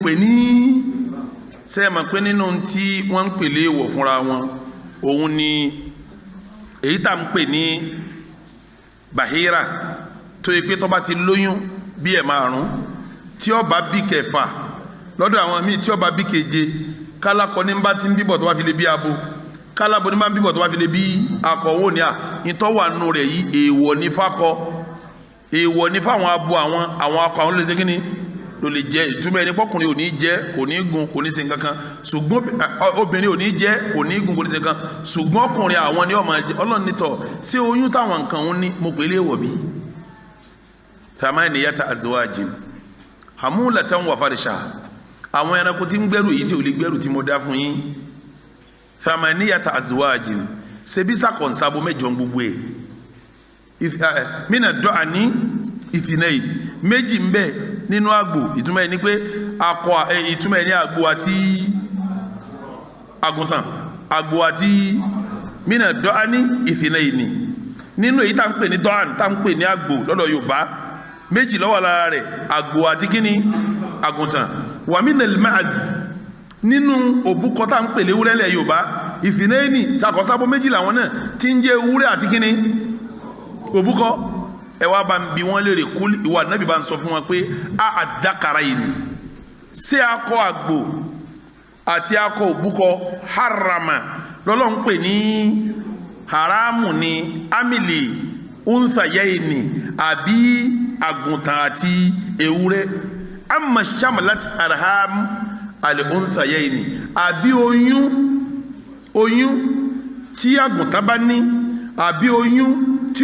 pè ní sẹ́ẹ̀mọ̀ pé nínú tí wọ́n ń pèlè wọ̀ fúnra wọn òun ni èyí tá ń pè ní bahira tó yẹ pé tó bá ti lóyún bí ẹ̀ márùn tí ó bá bí kẹfà lọ́dọ̀ àwọn míì tí ó bá bí keje kálákọ ní bá ti ń bíbọ̀ tó bá fi lè bí abo kálábọ̀ ní bá ń bíbọ̀ tó bá fi lè bí akọ wò ní à ìtọ́wà nù rẹ̀ yìí èèwọ̀ ní fákọ èèwọ̀ ní fáwọn abo àwọn akọ àwọn lè ṣe kíni ló lè jẹ ìtumọ̀ ẹni pọ́kùnrin ò ní jẹ kò ní gun kò ní ṣe kankan ṣùgbọ́n obìnrin ò ní jẹ kò ní gun kò ní ṣe kankan ṣùgbọ́n ọkùnrin àwọn ni ọmọ ọlọ́run nítọ̀ ṣé oyún táwọn nǹkan ń ní mo pè é léèwọ̀ bí. thamaniyata azwajin hamulatan wa farisha àwọn ẹranko tí ń gbẹ́rù yìí tí ò lè gbẹ́rù tí mo dá fún yín thamaniyata azwajin ṣebí sàkọ̀nsábó mẹ́jọ gbogbo ẹ̀ mina dọ́ àní ìfìnẹ́yì méjì ń bẹ nínú àgbò ìtumọ̀ ẹ̀ ní pé akọ ìtumọ̀ ẹ̀ ní àgbò àti àgùntàn àgbò àti mina dọ́ àní ìfìnẹ́yì ni nínú èyí tá ń pè ní dọ́àn tá ń pè ní àgbò lọ́dọ̀ Yorùbá méjì ló wà lára rẹ̀ àgbò àti kíní àgùntàn wà mí nàlẹ́ máàz nínú òbúkọ tá ń pè léwúrẹ́ lẹ̀ Yorùbá ìfìnẹ́yì ni takọ̀sábó méjì làwọn náà tí ń jẹ́ ewúrẹ́ àti kíní òbúkọ ẹ wá bá ń bi wọn léèrè kú ìwà nàbì bá ń sọ fún wọn pé a àdàkàrà yìí ni ṣé akọ àgbò àti akọ òbúkọ harama lọ́lọ́ ń pè ní haramu ni amìlì unsayẹ́yìnì àbí àgùntàn àti ewúrẹ́ amma shamalat arham àlè unsayẹ́yìnì àbí oyún tí àgùntàn bá ní àbí oyún tí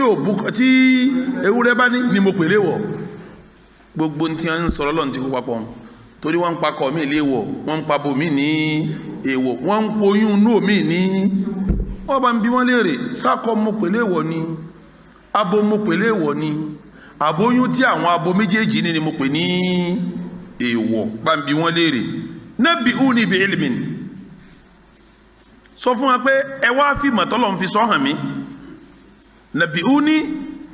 ewúrẹ́ bá ní ni mo pèlè wọ̀ gbogbo tí wọ́n ń sọ̀rọ̀ lọ́n ti kó papọ̀ torí wọ́n ń pakọ̀ mí léwọ̀ wọ́n ń pabò mí ní èèwọ̀ wọ́n ń poyún nú mí ní wọ́n bá ń bí wọ́n léèrè sákọ̀ mo pèlè wọ̀ ni abo mo pèlè wọ̀ ni àbóyún tí àwọn abo méjèèjì ní ni mo pè ní èèwọ̀ bá ń bí wọ́n léèrè nabbi'uni bi ilmin sọ fún wa pé ẹ wá fi mọ̀tọ́lọ́ ń fi sọ hàn mí nabbi'uni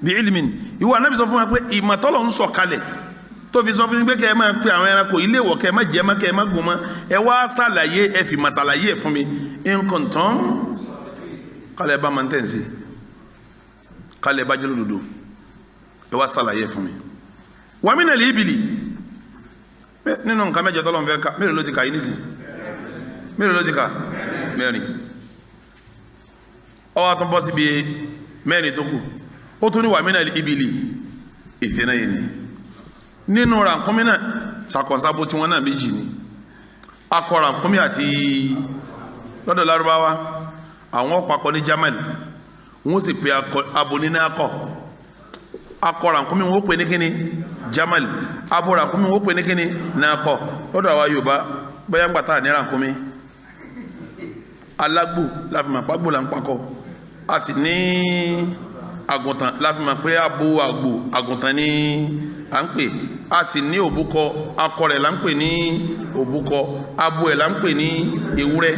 bi ilmin ìwọ Ànábì sọ fún wa pé ìmọ̀tọ́lọ́ ń sọ kalẹ̀ tó fi sọ fún mi pé kẹ́ ẹ máa pe àwọn ẹranko ilé ìwọ̀ kẹ́ ẹ má jẹ́ má kẹ́ ẹ má gùn mọ́ ẹ wá sàlàyé ẹ fi mà sàlàyé ẹ fún mi in kuntum kálẹ̀ bá máa ń tẹ̀sí kálẹ̀ bá jẹ́ lòdòdó ẹ wá sàlàyé ẹ fún mi. wa minal ibili nínú nǹkan mẹ́jọ tọ́lọ́ ń fẹ́ ká mélòó ló ti kà yín nísìn mélòó ló ti kà mẹ́rin ọwọ́ tó bọ́ síbi mẹ́rin tó kù ó tún ní wa minal ibili ithnayni nínú ràkúnmí náà sàkọ̀nsábó tí wọ́n náà méjì ni akọ ràkúnmí àti lọ́dọ̀ lárúbáwá àwọn ọ̀pàkọ ní jamal wọ́n sì pe abo nínú akọ ràkúnmí wọ́n pè ní kíni jamal abo ràkúnmí wọ́n pè ní kíni nàkọ lọ́dọ̀ àwa Yorùbá bóyá ń gbàtà ní ràkúnmí alágbò láfimà pàgbò là ń pakọ a sì ní àgùntàn láfimà pé abo àgbò àgùntàn ní à ń pè a sì ní òbúkọ akọ rẹ̀ là ń pè ní òbúkọ abo ẹ̀ là ń pè ní ewúrẹ́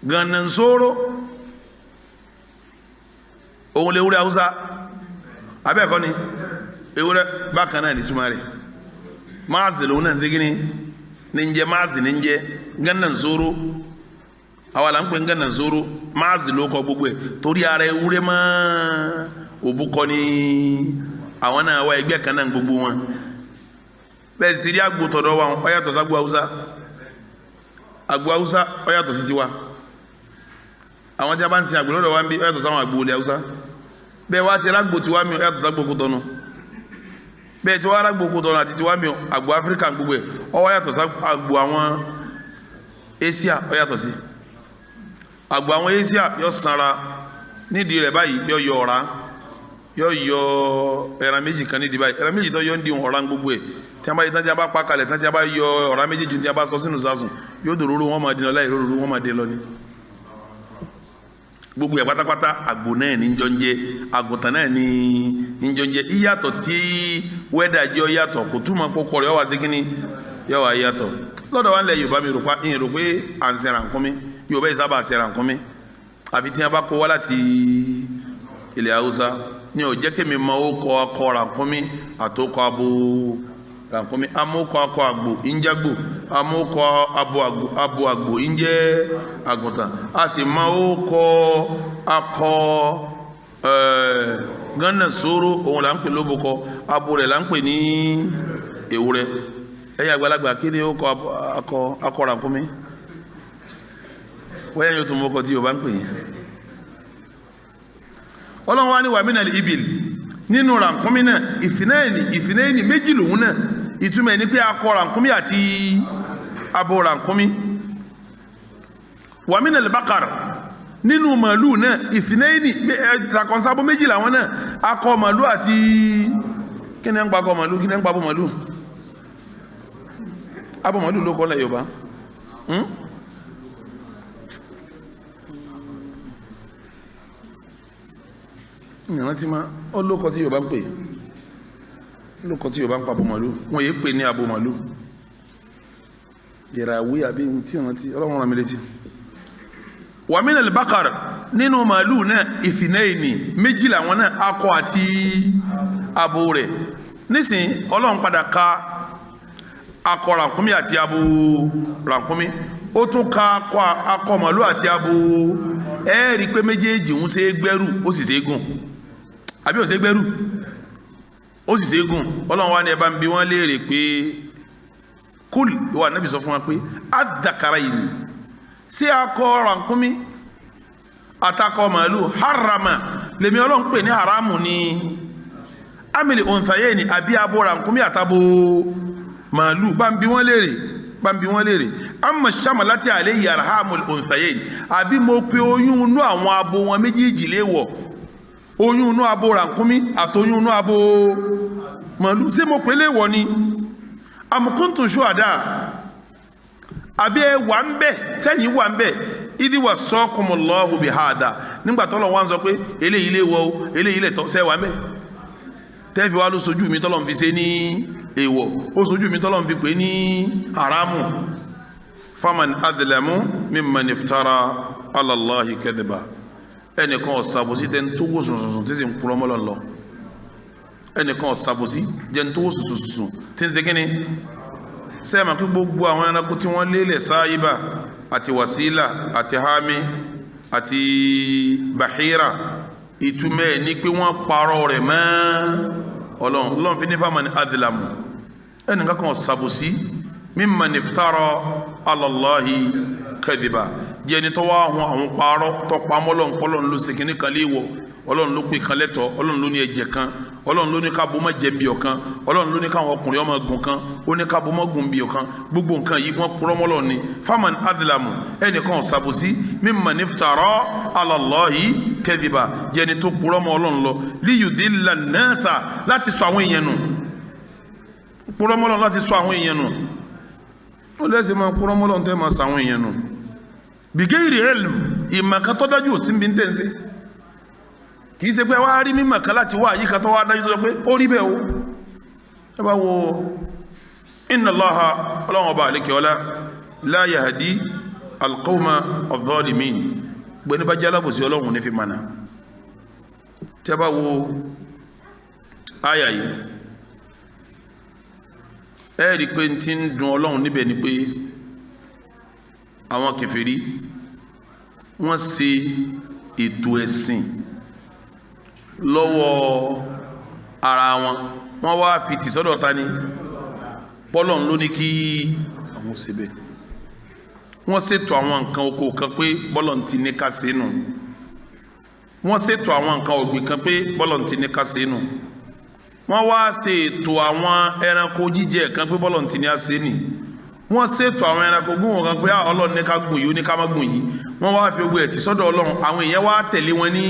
gànàǹsóró òun lè wúrẹ́ Haúsá abẹ́ẹ̀kọ́ ni ewúrẹ́ bákan náà ní túmọ̀ rẹ̀ máàzì lòun náà ń segin ní ń jẹ́ máàzì ní ń jẹ́ gànàǹsóró àwa là ń pè ń gànàǹsóró máàzì ló kọ gbogbo ẹ̀ torí ara ewúrẹ́ mọ́ òbúkọ ní àwọn náà wá ẹgbẹ́ kan náà gbogbo wọn bẹ́ẹ̀ sì ti rí àgbò tọ̀dọ̀ wa ó yàtọ̀ sí àgbò Haúsá ó yàtọ̀ sí tiwa àwọn tí a bá ń sin àgbò lọ́dọ̀ wa ń bí ó yàtọ̀ sáwọn àgbò olè Haúsá bẹ́ẹ̀ wá ti rágbò tiwa mi ó yàtọ̀ ságbò Kútọ̀nù bẹ́ẹ̀ tí wọ́n rágbò Kútọ̀nù àti tiwa mi àgbò Áfíríkà gbogbo ẹ̀ ó yàtọ̀ ságbò àwọn Asia ó yàtọ̀ sí àgbò àwọn Asia yọ sanra nídìí rẹ̀ báyìí yọ yọ ọ̀rá yọ yọ ẹran méjì kan nídìí báyìí ẹran méjì tó yọ ń di ọ̀rá gbogbo ẹ̀ tí a bá yí tán tí a bá pa kalẹ̀ tán tí a bá yọ ọ̀rá méjì tí a bá sọ sínú sásùn yóò dòróró wọn máa dín lọ láì róróró wọn máa dín lọ ní. gbogbo ẹ̀ pátápátá àgbò náà ní jọ ń jẹ àgùntàn náà ní jọ ń jẹ ìyàtọ̀ tí wẹ́dà jẹ́ yàtọ̀ kò túmọ̀ pọ̀pọ̀ rẹ̀ wá sí kínní yọ wá yàtọ̀ lọ́dọ̀ wa ń lẹ Yorùbá mi rò pé à ń ṣe ràkúnmí Yorùbá yìí sábà ṣe ràkúnmí àfi tí a bá kó wá láti ilẹ̀ Haúsá ní ó jẹ́ kémi mọ ó kọ akọ ràkúnmí àtòkọ abo ràkúnmí amókọ akọ àgbò ìjàgbò amókọ abo àgbò ìjẹ́ àgùntàn a sì mọ ó kọ akọ gánà sóró òun là ń pè lóbokọ abo rẹ̀ là ń pè ní ewúrẹ́ ẹ̀yà àgbàlagbà kí ni ó kọ akọ ràkúnmí wọ́n yẹn yóò tún mọ́kọ tí Yorùbá ń pè yẹn ọlọ́run wá ní wàmínà ibil nínú ràkúnmí náà ìfìnẹ́ẹ̀nì méjì lòun náà ìtumọ̀ ní pé akọ ràkúnmí àti abo ràkúnmí wàmínà albaqar nínú màálù náà ìfìnẹ́ẹ̀nì takọ̀nsábó méjì làwọn náà akọ màálù àti kí ni ẹ̀ ń pa akọ màálù kí ni ẹ̀ ń pa abo màálù abo màálù ló kọ́ lẹ̀ Yorùbá ìrántí ma olókọ tí Yorùbá ń pè olókọ tí Yorùbá ń pa abo màálù wọn yéé pè ní abo màálù yẹra àwí àbí tí ìrántí Ọlọ́run rán mi létí wàmínà albaqar nínú màálù náà ìfìnẹ́ẹ̀nì méjì làwọn náà akọ àti abo rẹ̀ nísìn Ọlọ́run padà ka akọ ràkúnmí àti abo ràkúnmí ó tún ka akọ màálù àti abo rí pé méjèèjì ń ṣe gbẹ́rù ó sì ṣe gùn àbí ó ṣe gbẹ́rù ó sì ṣe gùn Ọlọ́run wá ní ẹ bá ń bi wọ́n léèrè pé kúl ìwà Nábì sọ fún wa pé àdàkàrà yìí ni ṣé akọ ràkúnmí àtakọ màálù harama lèmi Ọlọ́run pè ní haramu ní amìlì òǹfàyè ni àbí abo ràkúnmí àtabo màálù bá ń bi wọ́n léèrè amma shamalati alayhi arhamul unthayayn àbí mo pe oyún inú àwọn abo wọn méjèèjì léwọ̀ oyún inú abo ràkúnmí àtoyún inú abo màálù ṣé mo pe léwọ̀ ni am kuntum shuhada àbí ẹ wà ń bẹ̀ sẹ́yìn wà ń bẹ̀ idh wassakumullahu bihada nígbà tọ́lọ̀ wá ń sọ pé eléyìí léwọ̀ eléyìí lẹ̀tọ́ sẹ́ wà ń bẹ̀ tẹ́fì wá ló sojú mi tọ́lọ̀ ń fi ṣe ní èèwọ̀ ó sojú mi tọ́lọ̀ ń fi pè ní haramu faman adlamu mimman iftara ala Allahi kadhiba ẹnìkan ọ̀sàbòsí tẹ́ ń tó wò sùnsùn tí sì ń kúrọ́ mọ́lọ́ lọ ẹnìkan ọ̀sàbòsí jẹ́ ń tó wò sùnsùn tí ń ṣe kíni sẹ́ẹ̀mà pé gbogbo àwọn ẹranko tí wọ́n lélẹ̀ sáyíbà àti wàsílà àti hami àti bahira ìtumẹ̀ ní pé wọ́n parọ́ rẹ̀ mọ́ ọlọ́run fi ní faman adlamu ẹnìkan kan ọ̀sàbòsí mimman iftara ala Allahi kadhiba jẹni tó wá àwọn parọ́ tó pamọ́ Ọlọ́run pọ́lọ́run ló ṣe kíní kan léèwọ̀ Ọlọ́run ló pè kan lẹ́tọ̀ Ọlọ́run ló ní ẹ̀jẹ̀ kan Ọlọ́run ló ní ká bó má jẹ bí ọ̀kan Ọlọ́run ló ní káwọn ọkùnrin ọmọ gùn kan ó ní ká bó má gùn bí ọ̀kan gbogbo nǹkan yìí wọ́n purọ́ mọ́ Ọlọ́run ni faman adlamu ẹnìkan ọ̀sàbòsí mimman iftara ala Allahi kadhiba jẹni tó purọ́ mọ́ Ọlọ́run lọ liyudilla nnasa láti sọ àwọn èèyàn nù purọ́ mọ́ Ọlọ́run láti sọ àwọn èèyàn nù ó lẹ́sẹ̀ máa kúrọ́ mọ́lọ́n tẹ́ máa sàwọn èèyàn nù bìgẹ́rì ilm ìmọ̀kan tó dájú òsín bí ń tẹ́ǹsẹ́ kìí ṣe pé wá rí mímọ̀kan láti wá àyíká tó wá dájú tó sọ pé ó rí bẹ́ẹ̀ o ẹ bá wo inna Allaha ọlọ́run ọba àlékè ọlá la yahdi alqawma adh-dhalimin gbẹ́ni bá jẹ́ alábòsí ọlọ́run ní fi mọ̀nà tẹ́ bá wo áyà yìí ẹ̀rí pé tí ń dùn ọlọ́run níbẹ̀ ni pé àwọn kèfèrí wọ́n ṣe ètò ẹ̀sìn lọ́wọ́ ara wọn wọ́n wá fi tì sọ́dọ̀ ta ni pọ́lọ́n ló ní kí àwọn ṣe bẹ́ẹ̀ wọ́n ṣètò àwọn nǹkan oko kan pé bọ́lọ́n ti ní ká ṣe nù wọ́n ṣètò àwọn nǹkan ọ̀gbìn kan pé bọ́lọ́n ti ní ká ṣe nù wọ́n wá ṣe ètò àwọn ẹranko jíjẹ kan pé bọ́lọ̀ tí ní a ṣe nì wọ́n ṣètò àwọn ẹranko gún wọn kan pé ọlọ́run ní ká gùn yìí ó ní ká má gùn yìí wọ́n wá fi ogun ẹ̀ tí sọ́dọ̀ ọlọ́run àwọn èèyàn wá tẹ̀lé wọn ní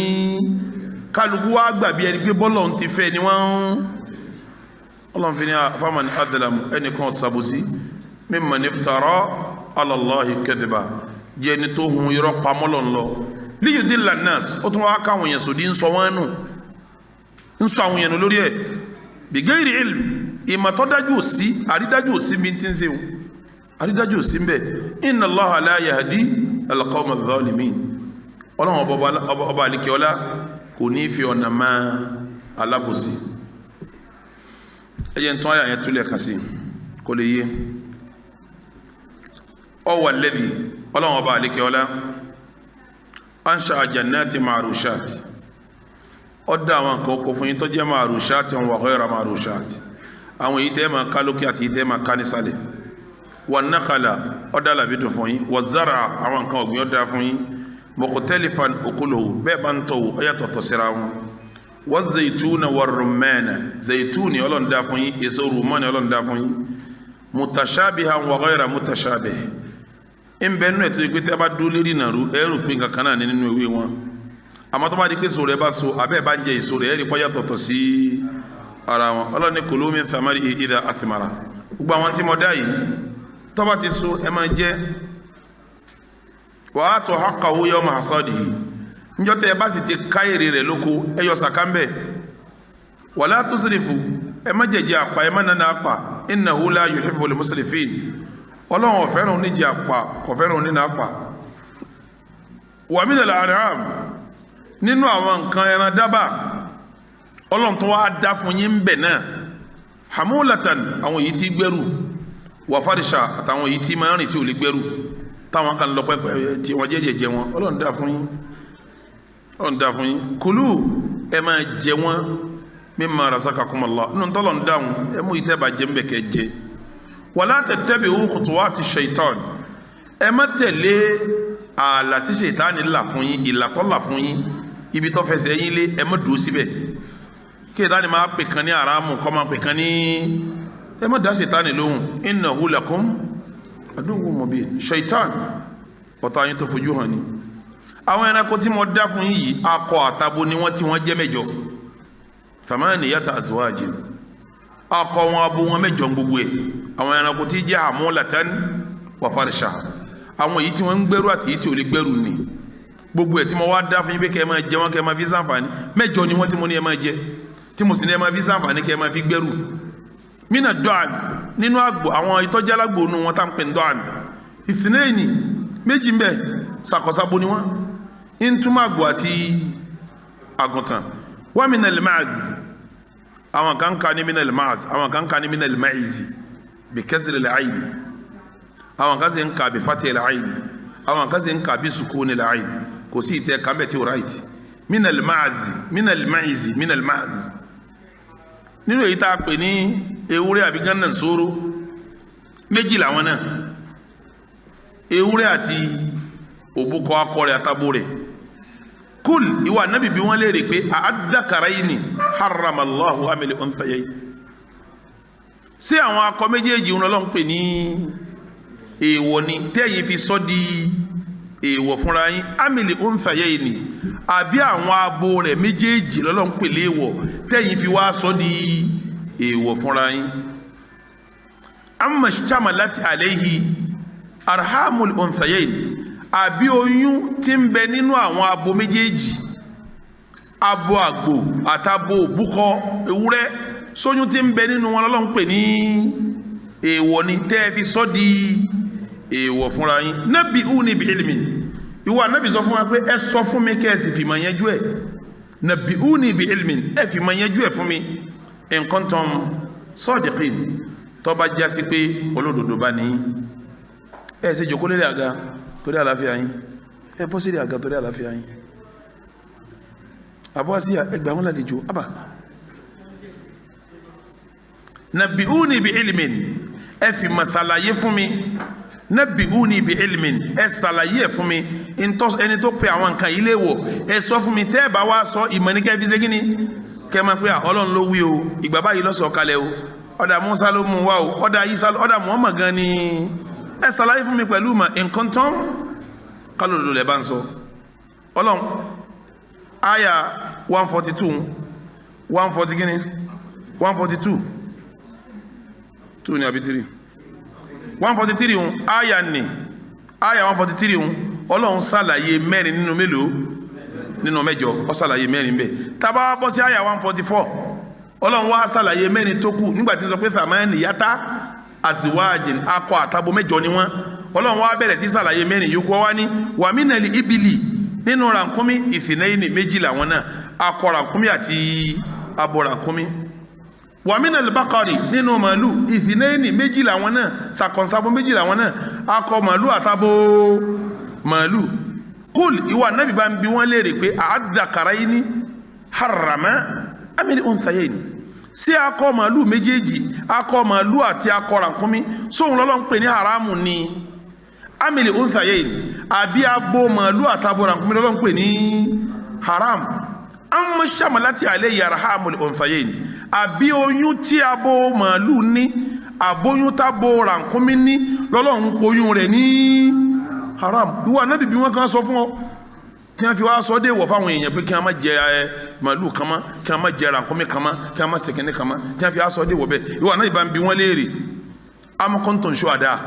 kálukú wá gbà bí ẹni pé bọ́lọ̀ ti fẹ́ ni wọ́n ọlọ́run fi ní faman adlamu ẹnìkan ṣàbòsí mimman iftara ala Allahi kadhiba jẹ́ ẹni tó hun irọ́ pamọ́ lọ́n lọ liyudilla nnas ó tún wá káwọn èèyàn sòdí ń sọ wọn nù ń sọ àwọn èèyàn lórí ẹ̀ bìgẹ́rì ilm ìmọ̀ tó dájú òsí àrídájú òsí bí tí ń ṣe àrídájú òsí ń bẹ̀ inna Allaha la yahdi al-qawma adh-dhalimin ọlọ́run ọba àlìkẹ́ ọlá kò ní fi ọ̀nà máa alábòsí ẹ̀yẹ tó àyà yẹn túlẹ̀ kan sí kò lè yé ọwọ́ lẹ́bi ọlọ́run ọba àlékè ọlá ansha jannati ma'rushat ọ̀dà àwọn nǹkan oko fún yín tó jẹ́ ma'rushat wa ghayra ma'rushat àwọn èyí tẹ́ máa ká lókè àti èyí tẹ́ máa ká nísàlẹ̀ wan nakhala ọ̀dà làbí dùn fún yín wa zara àwọn nǹkan ọ̀gbìn ọ̀dà fún yín mukhtalifan ukuluhu bẹ́ẹ̀ bá ń tọ̀wò ọ̀yà tọ̀tọ̀ síra wọn wa zaytuna wa rumana zaytuni ọlọ́run dá fún yín èso rumani ọlọ́run dá fún yín mutashabihan wa ghayra mutashabih ń bẹ nínú ètò ìpè tẹ́ bá dúró lérí nàró ẹ̀rù pé nǹkan kan náà ní nínú ewé wọn àmọ́ tó bá di pé èso rẹ̀ bá so abẹ́ bá ń jẹ èso rẹ̀ ẹ̀rí pọ́ yàtọ̀tọ̀ sí ara wọn ọlọ́run ní kulu min thamarihi idha athmara gbogbo àwọn tí mo dá yìí tó bá ti so ẹ máa jẹ wa atu haqqahu yawma hasadihi níjọ́ tẹ́ ẹ bá sì ti ká èrè rẹ̀ lóko ẹ yọ sàká ń bẹ̀ wala tusrifu ẹ má jẹjẹ àpá ẹ má nana àpá innahu la yuhibbul musrifin ọlọ́run ọ̀fẹ́ràn oníjẹ àpá ọ̀fẹ́ràn onínà àpá wa minal an'am nínú àwọn nǹkan ẹran dábà ọlọ́run tó wá dá fún yín bẹ̀ náà hamulatan àwọn èyí tí gbẹ́rù wa farisha àtàwọn èyí tí máa ń rìn tí ò lè gbẹ́rù táwọn kan lọ pẹ́pẹ́ tí wọ́n jẹ́jẹ́ wọn ọlọ́run dá fún yín ọlọ́run dá fún yín kulu ẹ máa jẹ wọn mimma razaqakumullah nínú tọ́lọ̀ ń dáhùn ẹ mú ìtẹ́ bá jẹ́ ń bẹ̀ kẹ́ jẹ wala tattabi'u khutuwati shaitan ẹ má tẹ̀lé ààlà tí ṣètánì là fún yín ìlà tó là fún yín ibi tó fẹsẹ̀ yín lé ẹ má dúró síbẹ̀ kí ṣètánì máa pè kan ní àràmù kọ́ máa pè kan ní ẹ má dá ṣètánì lóhùn innahu lakum aduwwun mubin ṣètán ọ̀tá yín tó fojú hàn ni àwọn ẹranko tí mo dá fún yín yìí akọ àtabo ni wọ́n tí wọ́n jẹ́ mẹ́jọ thamaniyata azwajin akọ wọn abo wọn mẹ́jọ gbogbo ẹ̀ àwọn ẹranko tí jẹ́ hamulatan wa farisha àwọn èyí tí wọ́n ń gbẹ́rù àti èyí tí ò lè gbẹ́rù ni gbogbo ẹ̀ tí mo wá dá fún yín pé kẹ́ ẹ máa jẹ wọn kẹ́ ẹ máa fi ṣàǹfààní mẹ́jọ ni wọ́n tí mo ní ẹ máa jẹ tí mo sì ní ẹ máa fi ṣàǹfààní kẹ́ ẹ máa fi gbẹ́rù mina dọ́àn nínú àgbò àwọn ìtọ́jú alágbò nu wọn tá ń pè ní dọ́àn ìfìnnẹ́ẹ̀nì méjì ń bẹ ṣàkọsábo ni wọ́n ń túmọ̀ àgbò àti àgùntàn wa minal ma'z àwọn kan kà ní minal ma'z àwọn kan kà ní minal ma'izi bi kasri al-ayn àwọn kan sì ń kà bí fati al-ayn àwọn kan sì ń kà bí sukuni al-ayn kò sí ìtẹ́ kàmbẹ̀ tí ó ráìtì minal ma'zi minal ma'izi minal ma'z nínú èyí tá a pè ní ewúrẹ́ àbí gánà sóró méjì làwọn náà ewúrẹ́ àti òbúkọ akọ rẹ̀ àtàbò rẹ̀ kúl ìwà nábì bí wọ́n léèrè pé àádákàráyìnì haramallahu amílẹ̀ ọ̀nfẹ̀yẹ́ sí àwọn akọ méjèèjì wọn lọ́n pè ní èèwọ̀ ni tẹ́yìn fi sọ́ di èèwọ̀ fúnra yín amílẹ̀ ọ̀nfẹ̀yẹ́ ni àbí àwọn abo rẹ̀ méjèèjì lọ́n pè léèwọ̀ tẹ́yìn fi wá sọ́ di èèwọ̀ fúnra yín amma shamalat alayhi arhamul ọ̀nfẹ̀yẹ́ ni àbí oyún tí ń bẹ nínú àwọn abo méjèèjì abo àgbò àtabo òbúkọ ewúrẹ́ sóyún tí ń bẹ nínú wọn lọ́lọ́run pè ní èèwọ̀ ni tẹ́ ẹ fi sọ́ di èèwọ̀ fúnra yín nabbi'uni bi ilmin ìwọ Ànábì sọ fún wa pé ẹ sọ fún mi kẹ́ ẹ sì fìmọ̀ yanjú ẹ̀ nabbi'uni bi ilmin ẹ fìmọ̀ yanjú ẹ̀ fún mi in kuntum sadiqin tó bá jásí pé olódodo bá ní ẹ ṣe jòkó lérí àga torí àlàáfíà yín ẹ bọ́ sílẹ̀ àga torí àlàáfíà yín àbọ́ sí ẹgbà wọn lálejò àbà nabbi'uni bi ilmin ẹ fi masalaye fún mi nabbi'uni bi ilmin ẹ salaye ẹ fún mi ẹni tó pe àwọn nǹkan yìí lè wọ̀ ẹ sọ fún mi tẹ́ ẹ bá wá sọ ìmọ̀nìkẹ́ fi ṣe kí ni kẹ́ máa pé Ọlọ́run ló wí o ìgbà báyìí ló sọ̀ kalẹ̀ o ọ̀dà Musa ló mú wa o ọ̀dà Isa ọ̀dà Muhammad gan ni ẹ ṣàlàyé fún mi pẹ̀lú ma nǹkan tán kálòdò lẹ́ bá ń sọ Ọlọ́run aya 142 140 gíní 142 2 ní àbítírì 143 un aya ní aya 143 un Ọlọ́run ṣàlàyé mẹ́rin nínú mélòó nínú mẹ́jọ ó ṣàlàyé mẹ́rin bẹ́ẹ̀ tàbá bọ́ sí aya 144 Ọlọ́run wá ṣàlàyé mẹ́rin tó kù nígbàtí sọ pé thamaniyata aziwajin akọ àtabo mẹ́jọ ni wọ́n Ọlọ́run wá bẹ̀rẹ̀ sí ṣàlàyé mẹ́rin yòókù wá ní wa minal ibili nínú rànkúmí ìfìnẹ́yìn méjì làwọn náà akọ rànkúmí àti abora kumi wa min al-baqari nínú màálù ìfìnẹ́ẹ̀nì méjì làwọn náà sàkọ̀nsabo méjì làwọn náà akọ màálù àtàbò màálù kúl ìwà nábì bá ń bi wọ́n léèrè pé àádàkàràyìní harama amílẹ̀ unthayaini sí akọ màálù méjèèjì akọ màálù àti akọ ràkúnmí sóhun lọ́lọ́ ń pè ní haramu ni amílẹ̀ unthayaini àbí abo màálù àtàbò ràkúnmí lọ́lọ́ ń pè ní haram amma shamalati alayhi arhamul unthayaini àbí oyún tí abo màálù ní àbóyún tábo ràkúnmí ní lọ́lọ́ ń poyún rẹ̀ ní haram ìwà nábì bí wọ́n kan sọ fún ọ tí wọ́n fi wá sọ dé wọ̀ fáwọn èèyàn pé kí wọ́n má jẹ màálù kan mọ́ kí wọ́n má jẹ ràkúnmí kan mọ́ kí wọ́n má sẹ̀kẹ́ni kan mọ́ tí wọ́n fi wá sọ dé wọ̀ bẹ́ẹ̀ ìwà nábì bá ń bi wọ́n léèrè am kuntum shuhada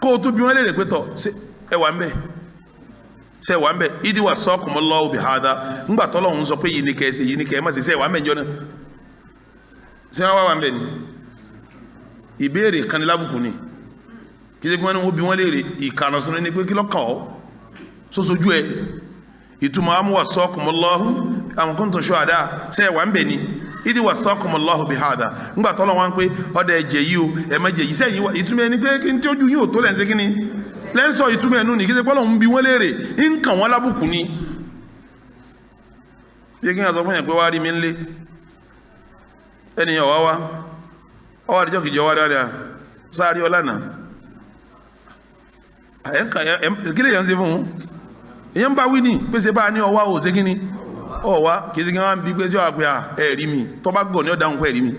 kó o tún bi wọ́n léèrè pé tọ̀ ẹ wà ń bẹ̀ ṣe wà ń bẹ̀ ìdí wassakumullahu bihadha ńgbà tọ́lọ́hún sọ pé yìí ni kẹ́ ẹ ṣe yìí ni kẹ́ ẹ má ṣe ṣe wà ń bẹ̀ jọ náà ṣé wọ́n wà ń bẹ̀ ni ìbéèrè kan ní lábùkù ni kí ṣe kí wọ́n ní wọ́n bí wọ́n léèrè ìkànnà sọ́nà ní pé kí lọ́kàn ọ́ sósojú ẹ̀ ìtumọ̀ am wassakumullahu am kuntum shuhada ṣe wà ń bẹ̀ ni ìdí wassakumullahu bihadha ńgbà tọ́lọ́ wọn pé ọ̀dà ẹ̀jẹ̀ yìí o ẹ̀ má jẹ̀ yìí sẹ́yìn ìtumọ̀ ẹni pé kí n tí ojú yìí ò tó lẹ́ǹsẹ̀ kí ni lẹ́ǹsọ̀ ìtumọ̀ ẹnu ni kí ṣe pọ́lọ́ ń bí wọ́n léèrè ń kàn wọ́n lábùkù ni bí kí n sọ fún yẹn pé wá rí mi ń lé ẹnìyàn wá ọwọ́ àdìjọ́ kìjọ wá dáadáa sáré ọlànà kílẹ̀ yẹn ń ṣe fún un èyàn ń bá wí ní pèsè bá ní ọwá ò ṣe kí ni ọwá kìí sí kí wọ́n bí pé jọ́ àpẹ́ ẹ̀rí mi tó bá gọ̀ ní ọ̀dáhùn pẹ́ ẹ̀rí mi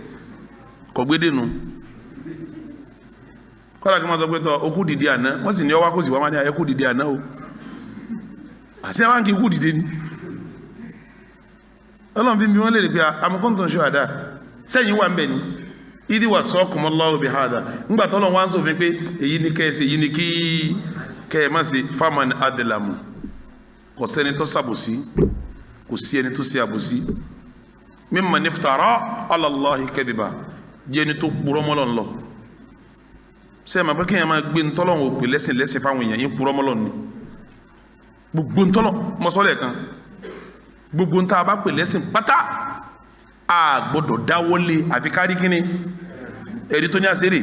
kò gbé dènù kọ́lá kí wọ́n sọ pé tọ́ okú dìde àná wọ́n sì ní ọwá kò sì wá ní ayẹ́kú dìde àná o àti àwọn kì í kú dìde ni ọlọ́run fi mi wọ́n lè rí pé am kuntum shuhada sẹ́yìn wà ń bẹ̀ ni ìdí wassakumullahu bihadha ńgbà tọ́lọ́ wá ń sòfin pé èyí ni kẹ́ ẹ ṣe èyí ni kí kẹ́ ẹ má ṣe faman adlamu kò sẹ́ni tó ṣàbòsí kò sí ẹni tó ṣe àbòsí mimman iftara ala Allahi kadiba jẹ́ ẹni tó purọ́ mọ́lọ́ ńlọ sẹ́yìn máa pẹ́ kéèyàn máa gbé ntọ́lọ́ wọn òpè lẹ́sìn lẹ́sìn fáwọn èèyàn yín purọ́ mọ́lọ́ ni gbogbo ntọ́lọ́ mọ́sọ́lẹ̀ kan gbogbo ntá bá pè lẹ́sìn pátá a gbọ́dọ̀ dáwọ́lé àfi kárí kíni ẹ̀rí tó ní àṣírí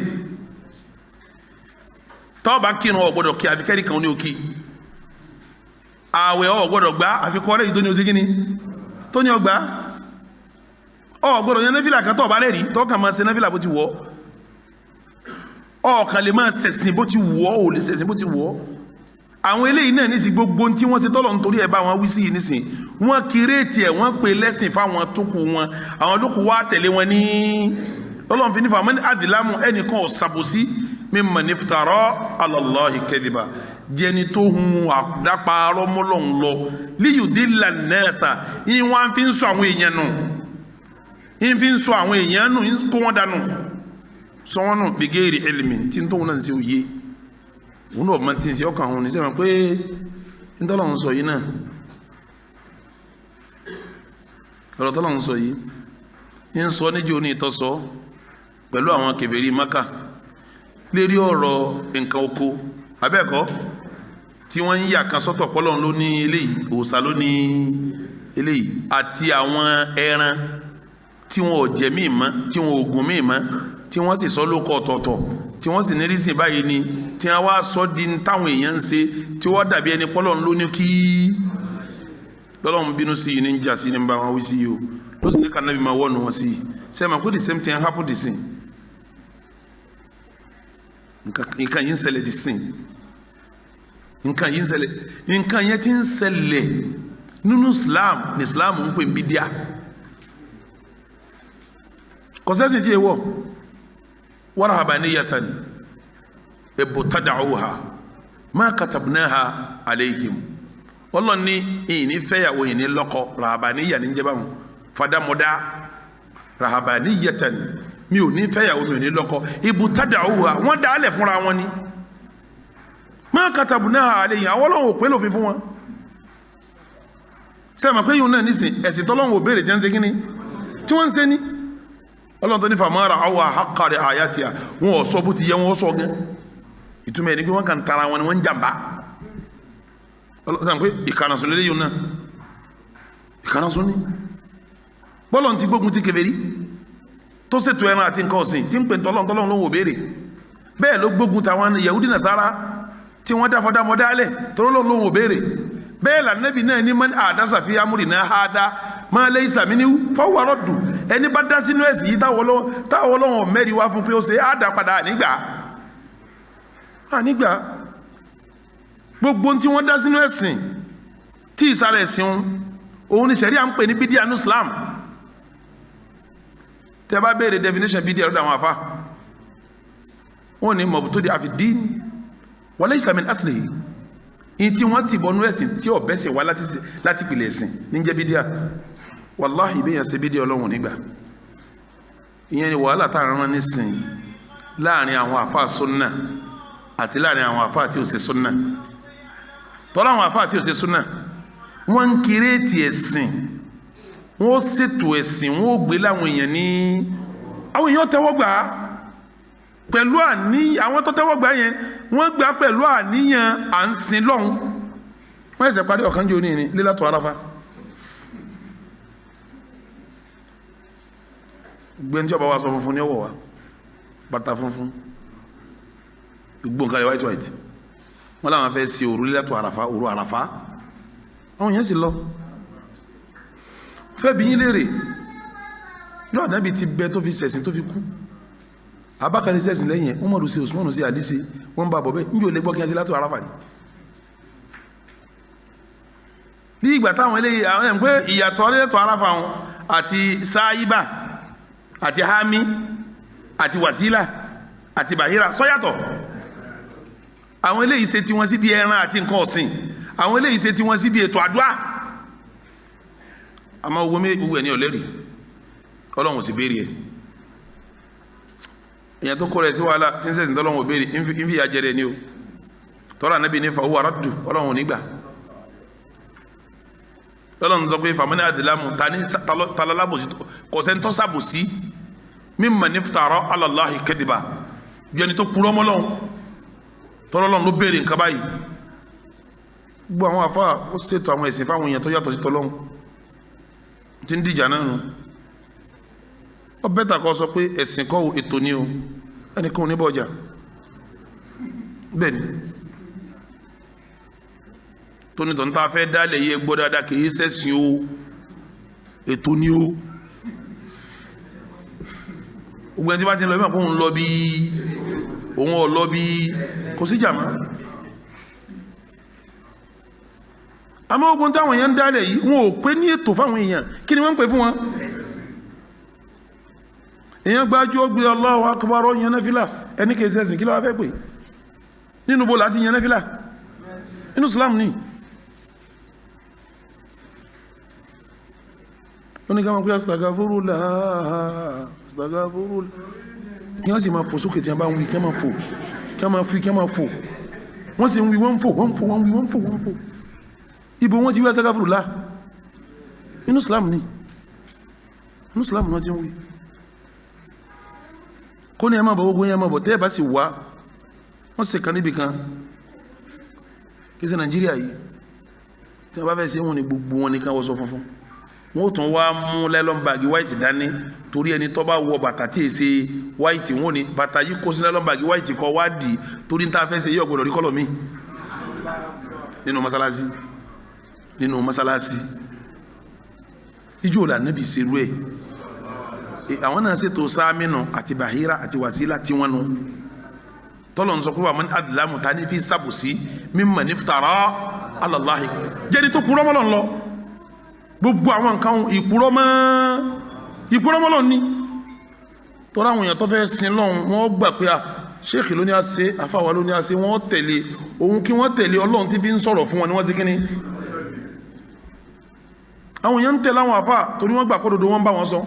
tọ́ọ̀bá kírun ò gbọ́dọ̀ kí àfi kẹ́rí kan ní òkì ààwẹ̀ ò gbọ́dọ̀ gbá àfi kọ́rẹ́ yìí tó ní oṣù kíni tó ní ọgbà ò gbọ́dọ̀ yẹn náfìlà kan tọ́ọ̀bá lẹ́rìí tọ́ọ̀kan máa ṣe náfìlà bó ti wọ̀ ọ̀kan lè máa ṣẹ̀sìn bó ti wọ̀ ò lè ṣẹ̀sìn bó ti wọ̀ àwọn eléyìí náà nísì gbogbo tí wọ́n ti tọ́lọ̀ nítorí ẹ̀ bá wọn wí sí yìí nísìn wọ́n kírètì ẹ̀ wọ́n pe lẹ́sìn fáwọn tó kù wọn àwọn tó kù wá tẹ̀lé wọn ní lọ́lọ́run fi ní fàmọ́ ní adìlámù ẹnìkan ọ̀sàbòsí mimman iftara ala Allahi kadiba jẹni tó hun àdáparọ́ mọ́lọ́n lọ liyudilla an-nasa yín wọ́n fi ń sọ àwọn èèyàn nù yín fi ń sọ àwọn èèyàn nù yín kó wọn dànù sọ wọn nù bighairi ilmin tí ń tó wọn náà ń ṣe òye wọn náà máa ti ń ṣe ọkàn àwọn oníṣẹ́ wọn pé ń tọ́lọ̀ ń sọ yìí náà ọ̀rọ̀ tọ́lọ̀ ń sọ yìí ń sọ níjó ní ìtọ́sọ pẹ̀lú àwọn kèfèrí Mákà lérí ọ̀rọ̀ nǹkan oko abẹ́ẹ̀kọ́ tí wọ́n ń yà kan sọ́tọ̀ pọ́lọ́n ló ní eléyìí òòṣà ló ní eléyìí àti àwọn ẹran tí wọn ò jẹ míì mọ́ tí wọn ò gùn míì mọ́ tí wọ́n sì sọ lóko ọ̀tọ̀ọ̀tọ̀ tí wọ́n sì ní rísìn báyìí ni tí wọ́n wá sọ di táwọn èèyàn ń ṣe tí wọ́n dàbí ẹni pọ́lọ́n ló ní kí lọ́lọ́run bínú sí yìí ní ń jà sí ní ń bá wọn wí sí yìí o ló sì ní kànáà bí máa wọ́nu wọn sí yìí sẹ́yìn máa kó the same thing happen the same nǹkan yìí ń ṣẹlẹ̀ the same nǹkan yìí ń ṣẹlẹ̀ nǹkan yẹn ti ń ṣẹlẹ̀ nínú Islam ní Islam ń pè bídíà kọ́sẹ́sì tí ẹ wọ̀ warahabaniyatan ibtada'uha ma katabnaha alayhim Ọlọ́run ní ìní fẹ́yàwó ìní lọ́kọ rahabaniya ní jẹ́ báwọn fadamuda rahabaniyatan mi ò ní fẹ́yàwó mi ò ní lọ́kọ ibtada'uha wọ́n dá alẹ̀ fúnra wọn ni ma katabnaha alayhim àwọn Ọlọ́run ò pé lófin fún wọn sẹ́mi pé yóò náà nísìn ẹ̀sìn tọ́lọ́run ò béèrè jẹ́ ń ṣe kí ni tí wọ́n ń ṣe ní Ọlọ́run tó ní famara awa haqqari ayatia wọn ò sọ bó ti yẹ wọn sọ gẹ́ ìtumọ̀ ẹni pé wọ́n kàn tara wọn ni wọ́n ń jàmbá Ọlọ́run sàn pé ìkànnàsùn lélẹ́yìn náà ìkànnàsùn ní bọ́lọ̀ ti gbógun ti kèfèrí tó ṣètò ẹran àti nǹkan ọ̀sìn tí ń pè tọ́lọ́n ló wò béèrè bẹ́ẹ̀ ló gbógun tàwọn Yahudi Nasara tí wọ́n dáfọ́dámọ́dálẹ̀ tó ló wò béèrè bẹ́ẹ̀ lànàbì náà ní man àdásà fi amúrìnà àdá máa lé ìsàmínú fọwọ́rọ́ dù ẹni bá dá sínú ẹ̀sìn yìí táwọn ọlọ́wọ̀n mẹ́rin wá fún pé ó ṣe àdá padà nígbà gbogbo tí wọ́n dá sínú ẹ̀sìn tí ìsára ẹ̀sìn òun ni ṣẹ̀ríà ń pè ní bídíà ní Islam tẹ́ bá béèrè definition bídíà lọ́dọ̀ àwọn afá wọ́n ní mọ̀bùtó di àfi dín wa laysa min aslihi in tí wọ́n ti bọnú ẹ̀sìn tí ọ̀bẹ́ sì wá láti pìlẹ̀ ẹ̀sìn ní jẹ́ bídíà wàláhì ìbéyàn ṣe bídíà Ọlọ́run nígbà ìyẹn ni wàhálà tá à ń rán nísìn láàrin àwọn àfáà súnnà àti láàrin àwọn àfáà tí ò ṣe súnnà tọ́lá àwọn àfáà tí ò ṣe súnnà wọ́n ń kírètì ẹ̀sìn wọ́n ṣètò ẹ̀sìn wọ́n gbé láwọn èèyàn ní àwọn èèyàn tẹ́wọ́ gbà á pẹ̀lú àwọn tó tẹ́wọ́ gbà yẹn wọ́n gbà pẹ̀lú àníyàn à ń sin lọ́hun wọ́n ẹ̀sẹ̀ parí ọ̀kan jẹ́ òní ní lílátọ̀ Àrafá gbẹ́ntí ọba wa sọ funfun ní ọwọ́ wa bàtà funfun gbogbo nǹkan rẹ̀ white wọ́n láwọn fẹ́ sí òru lílátọ̀ Àrafá òru Àrafá àwọn yẹn sì lọ fẹ́ bí yín léèrè lọ́ọ̀ nábì ti bẹ tó fi ṣẹ̀sìn tó fi kú Abakari sẹ́sìn lẹ́yìn Umaru sí Usmanu sí Alisi wọ́n bá bọ̀ bẹ́ ní olè gbọ́ kí a ti látọ̀ Àrafá ní bí ìgbà táwọn eléyìí àwọn ẹ̀ ń pé ìyàtọ̀ lẹ́tọ̀ Àrafá wọn àti sáyíbà àti hami àti wàsílà àti bàhírà sọ́yàtọ̀ àwọn eléyìí ṣe tí wọ́n sí bí ẹran àti nǹkan ọ̀sìn àwọn eléyìí ṣe tí wọ́n sí bí ètò àdúrà àmọ́ owó ẹ̀ ní ọ̀lẹ́rì Ọlọ́run sì béèrè ẹ̀ èyàn tó kọ́ rẹ̀ sí wàhálà tí ń sẹ́sìn tọ́lọ́wọ̀n òbèrè ń fi àjẹrẹ ní o tọ́lá Ànábì ní fa huwa raddu Ọlọ́run nígbà Ọlọ́run sọ pé famani adlamu talalábòsí kọ̀sẹ́ntọ́ sàbòsí mimman iftara ala Allahi kadiba bí ẹni tó kúrọ́ mọ́lọ́run tọ́lọ́run ló béèrè nǹkan báyìí gbogbo àwọn àfá ó ṣètò àwọn ẹ̀sìn fáwọn èèyàn tó yàtọ̀ sí tọ́lọ́run tí ń dìjà náà nù ó bẹ́tà kọ́ sọ pé ẹ̀sìn kọ́ ètò ní o ẹnìkan ní bọ́jà bẹ́ẹ̀ni tó ní tọ́ntà fẹ́ dálẹ̀ yẹ gbọ́ dáadáa kìí sẹ́sìn o ètò ní o ogun ẹni tí bá ti lọ bí òun lọ bí òun ọ̀ lọ bí kò sí jàmá àmọ́ ogun táwọn èèyàn ń dálẹ̀ yìí wọn ò pé ní ètò fáwọn èèyàn kí ni wọ́n ń pè fún wọn èyàn gbájú ó gbé Allahu Akbar yẹn náfílà ẹni kèsì ẹ̀sìn kí ló wá fẹ́ pè nínú bó láti yẹn náfílà inú Islam ní ó ní ká máa pé astaghfirullah kí wọ́n sì máa fò sókè tí a bá ń wí kí wọ́n máa fò kí wọ́n máa fi kí wọ́n máa fò wọ́n sì ń wí wọ́n fò ibo wọ́n ti wí astaghfirullah inú Islam ní wọ́n ti ń wí kó ní ẹmọ́ bọ̀ gbogbo yẹn mọ́ bọ̀ tẹ́ bá sì wá wọ́n sì kan níbi kan kí sí Nàìjíríà yìí tí wọ́n bá fẹ́ sí wọn ni gbogbo wọn ní ká wọ́sọ funfun wọ́n tún wá mú lẹ́lọ́mbàgì white dání torí ẹni tó bá wọ bàtà tí èsè white wọn ni bàtà yìí kó sí lẹ́lọ́mbàgì white kọ wá dì torí ní ta fẹ́ sí yí ọ̀gbọ̀dọ̀ rí kọ́lọ̀ mi nínú mọ́sálásí ijó là nábì serú ẹ̀ àwọn náà ṣètò sáàmìnà àti bàhírà àti wàsílà tí wọ́n nù tọ́lọ̀ ń sọ pé wà mọ́ adìlámù ta ní fi sàbòsí mimman iftara ala Allahi jẹ́ni tó kúrọ́ mọ́lọ̀ lọ gbogbo àwọn nǹkan ìkúrọ́ mọ́lọ̀ ní tọ́lá àwọn èèyàn tó fẹ́ sin lọ́hun wọ́n gbà pé à ṣéèkì ló ní a ṣe àfáwà ló ní a ṣe wọ́n tẹ̀lé ohun kí wọ́n tẹ̀lé Ọlọ́run tí fi ń sọ̀rọ̀ fún wọn ni wọ́n ti kíní àwọn èèyàn ń tẹ̀lé àwọn àfá torí wọ́n gbà kódodo wọ́n bá wọn sọ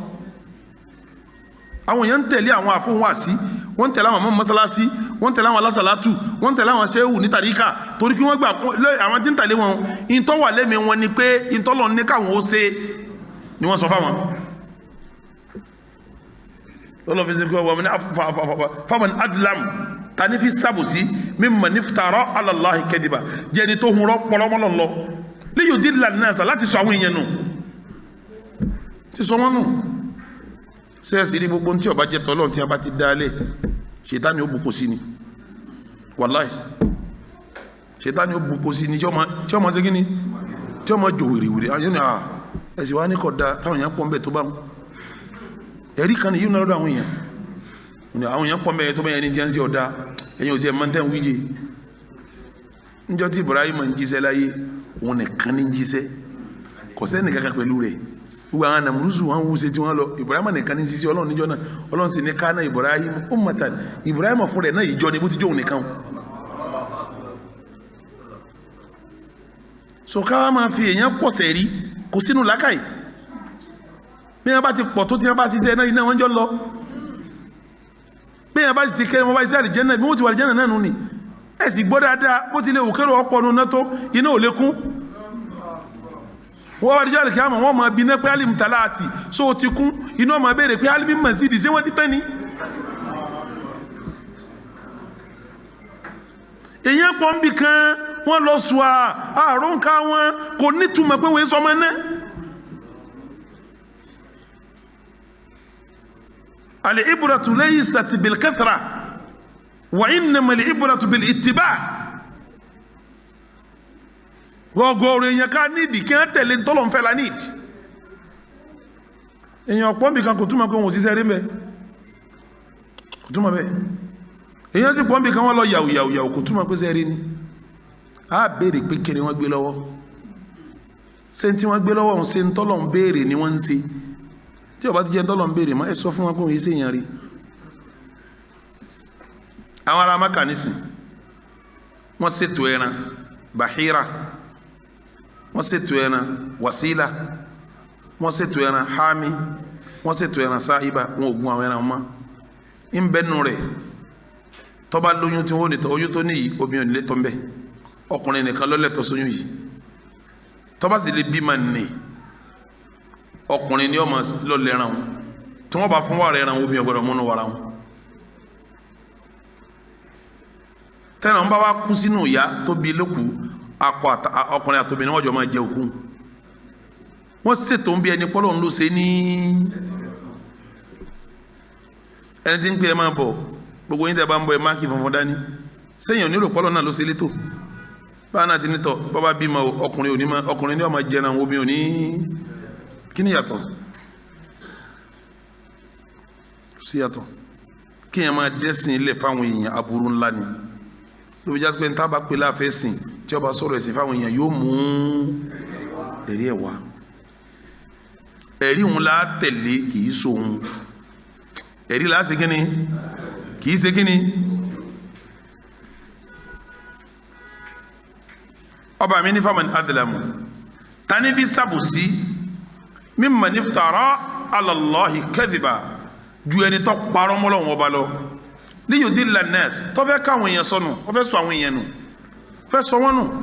àwọn èèyàn ń tẹ̀lé àwọn àfóhùn wà sí wọ́n tẹ̀lé àwọn mọ́sálásí wọ́n tẹ̀lé àwọn alásàlátù wọ́n tẹ̀lé àwọn ṣéhù ní tàríkà torí kí wọ́n gbà àwọn tí ń tẹ̀lé wọn ìntọ́ wà lẹ́mìí wọn ni pé ìntọ́lọ̀ ní káwọn ó ṣe ni wọ́n sọ fáwọn lọ́lọ́ fi ṣe kí wọ́n fáwọn adlam ta ní fi sábòsí mimman iftara ala Allahi kadiba jẹni tó hun pọlọmọlọ lọ li yudilla an-nasa láti sọ àwọn èèyàn nù ti sọ wọ́n nù sẹ́ẹ̀sì rí gbogbo tí ó bá jẹ́ tọ́lọ́run tí a bá ti dálé ṣètánì ó bùkún sí ni wàláì ṣètánì ó bùkún sí ni tí ọmọ ṣe kíni tí ọmọ jò wìrìwìrì àwọn yóò ẹ̀sìn wá ní kọ̀dá táwọn èèyàn pọ̀ ń bẹ̀ tó bá wọn ẹ̀rí kan nìyí náà lọ́dọ̀ àwọn èèyàn pọ̀ ń bẹ̀ tó bá yẹn ní jẹ́ ń sí ọ̀dá ẹ̀yìn òtí ẹ̀ máa ń tẹ́ ń wíje níjọ́ tí Ibrahim ń jíṣẹ́ láyé òun nìkan ní jíṣẹ́ kò sẹ́ni kankan pẹ̀lú rẹ̀ gbogbo àwọn Nàmúrúsù wọn wúṣe tí wọ́n lọ Ibrahim nìkan ní sísí Ọlọ́run níjọ́ náà Ọlọ́run sì ní káná Ibrahim ummatan Ibrahim fún rẹ̀ náà ìjọ ni bó ti jó òun nìkan so káwá máa fi èèyàn pọ̀ sẹ̀rí kò sínú làákàyè bí wọ́n bá ti pọ̀ tó tí wọ́n bá ṣiṣẹ́ náà iná wọn jọ lọ bí wọ́n bá sì ti kẹ́ wọ́n bá ṣiṣẹ́ àlìjẹ́nà bí wọ́n ti wà àlìjẹ́nà náà nù ni ẹ sì gbọ́ dáadáa bó ti lè wù kẹ́rù ọ̀pọ̀ nù náà tó iná ò lè kún wọ́n wá díjọ́ àlìkẹ́ àmọ́ wọ́n máa bí iná pé alimu tala àti so ti kún iná máa béèrè pé alimu masidi ṣé wọ́n ti tán ni. èyàn pọ̀ ń bì kan wọ́n lọ sùn àrùn ká wọn kò nítumọ̀ pé wọ́n sọmọ náà. al-ibratu laysat bil-kathra wa innama al-ibratu bil-ittiba' gọ́gọ́rọ̀ èèyàn ká nídìí kí wọ́n tẹ̀lé tọ́lọ̀ ń fẹ́ la nídìí èèyàn pọ̀ ń bì kan kò túmọ̀ pé wọ́n ṣiṣẹ́ rí mẹ́ kò túmọ̀ bẹ́ẹ̀ èèyàn sì pọ̀ ń bì kan wọ́n lọ yàwùyàwù kò túmọ̀ pé sẹ́rí ni a béèrè pé kí ni wọ́n gbé lọ́wọ́ ṣé tí wọ́n gbé lọ́wọ́ ń ṣe ń tọ́lọ̀ ń béèrè ni wọ́n ń ṣe tí ó bá ti jẹ́ tọ́lọ̀ ń béèrè mọ́ ẹ sọ fún wọn pé wọ́n yé sèèyàn rí àwọn ará Mákà nísìn wọ́n ṣètò ẹran Bahira wọ́n ṣètò ẹran Wasila wọ́n ṣètò ẹran Hami wọ́n ṣètò ẹran Sahiba wọn ò gun àwọn ẹran mọ́ ń bẹ́nu rẹ̀ tọ́ba lóyún tí wọ́n ní tọ́ oyún tó níyì obìnrin nílé tọ́ ń bẹ́ ọkùnrin nìkan lọ́lẹ́tọ̀ sóyún yìí tọ́ba sì lè bímọ nì ọkùnrin ni ọmọ lọ́lẹ́ran wọn tí wọ́n bá fún wàrà ẹran obìnrin ọgbọ́dọ̀ múnú wàrà wọn tẹ́nà ń bá wá kú sínú ìyá tó bí lókù akọ ọkùnrin àtòbìnrin wọ́n jọ máa jẹ òkú wọ́n ṣètò ń bí ẹni pọ́lọ́ ń lò ṣe ní ẹni tí ń pè é máa bọ̀ gbogbo yín tẹ́ bá ń bọ̀ ẹ máàkì funfun dání sẹ́yìn onírò pọ́lọ́ náà ló ṣe létò báwọn náà ti ní tọ̀ bọ́bá bímọ ọkùnrin ní ọmọ jẹun àwọn obìnrin òní kí ni yàtọ̀ sí yàtọ̀ kí èèyàn máa dẹ́sìn ilẹ̀ fáwọn èèyàn aburú ńlá ni lóbi jásí pé níta bá pè láàfẹ́ sìn tí ọba sọ̀rọ̀ ẹ̀sìn fáwọn èèyàn yóò mú ẹ̀rí ẹ̀ wá ẹ̀rí òun la tẹ̀lé kìí sóhun ẹ̀rí la ṣe kíni kìí ṣe kíni ọba mi ní faman adlamu tani fi sàbòsí mimman iftara ala Allahi kadhiba ju ẹni tó parọ́ mọ́ Ọlọ́hun Ọba lọ liyudilla an-nas tó fẹ́ káwọn èèyàn sọnù ó fẹ́ sọ àwọn èèyàn nù fẹ́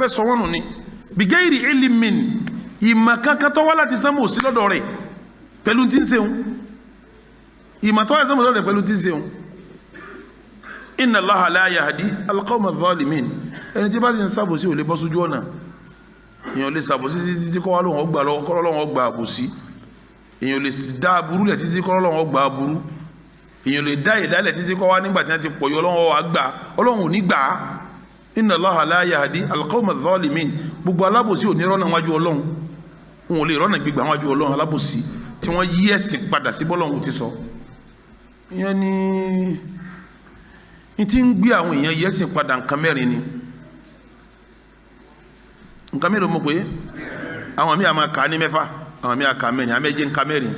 sọ wọ́n nù ni bigayri ilmin ìmọ̀ kankan tó wá láti sánmọ̀ sí lọ́dọ̀ rẹ̀ pẹ̀lú tí ń ṣeun ìmọ̀ tó wá láti sánmọ̀ lọ́dọ̀ rẹ̀ pẹ̀lú tí ń ṣeun inna Allaha la yahdi al-qawma adh-dhalimin ẹni tí bá sì ń sàbòsí ò lè bọ́ sójú ọ̀nà èèyàn lè sàbòsí títí kọ́ wá lóhùn ọgbà lọ́wọ́ kọ́ lọ́wọ́ ọgbà àbòsí èèyàn lè dá aburú lẹ̀ títí kọ́ lọ́wọ́ ọgbà aburú èèyàn lè dá ìdálẹ̀ títí kọ́ wá nígbà tí wọ́n ti pọ̀ yọ ọlọ́wọ́ àgbà ọlọ́run ò ní gbà á inna Allaha la yahdi al-qawma adh-dhalimin gbogbo alábòsí ò ní rọ́nà wájú ọlọ́run wọn ò lè rọ́nà gbígbà wájú ọlọ́run alábòsí tí wọ́n yí ẹ̀sìn padà sí bọ́lọ́run ti sọ ìyẹn ni tí ń gbé àwọn èèyàn yí ẹ̀sìn padà nǹkan mẹ́rin ni nǹkan mẹ́rin mo pé àwọn míì àmà kà á ní mẹ́fà àwọn míì àkà mẹ́rin àmẹ́jẹ́ nǹkan mẹ́rin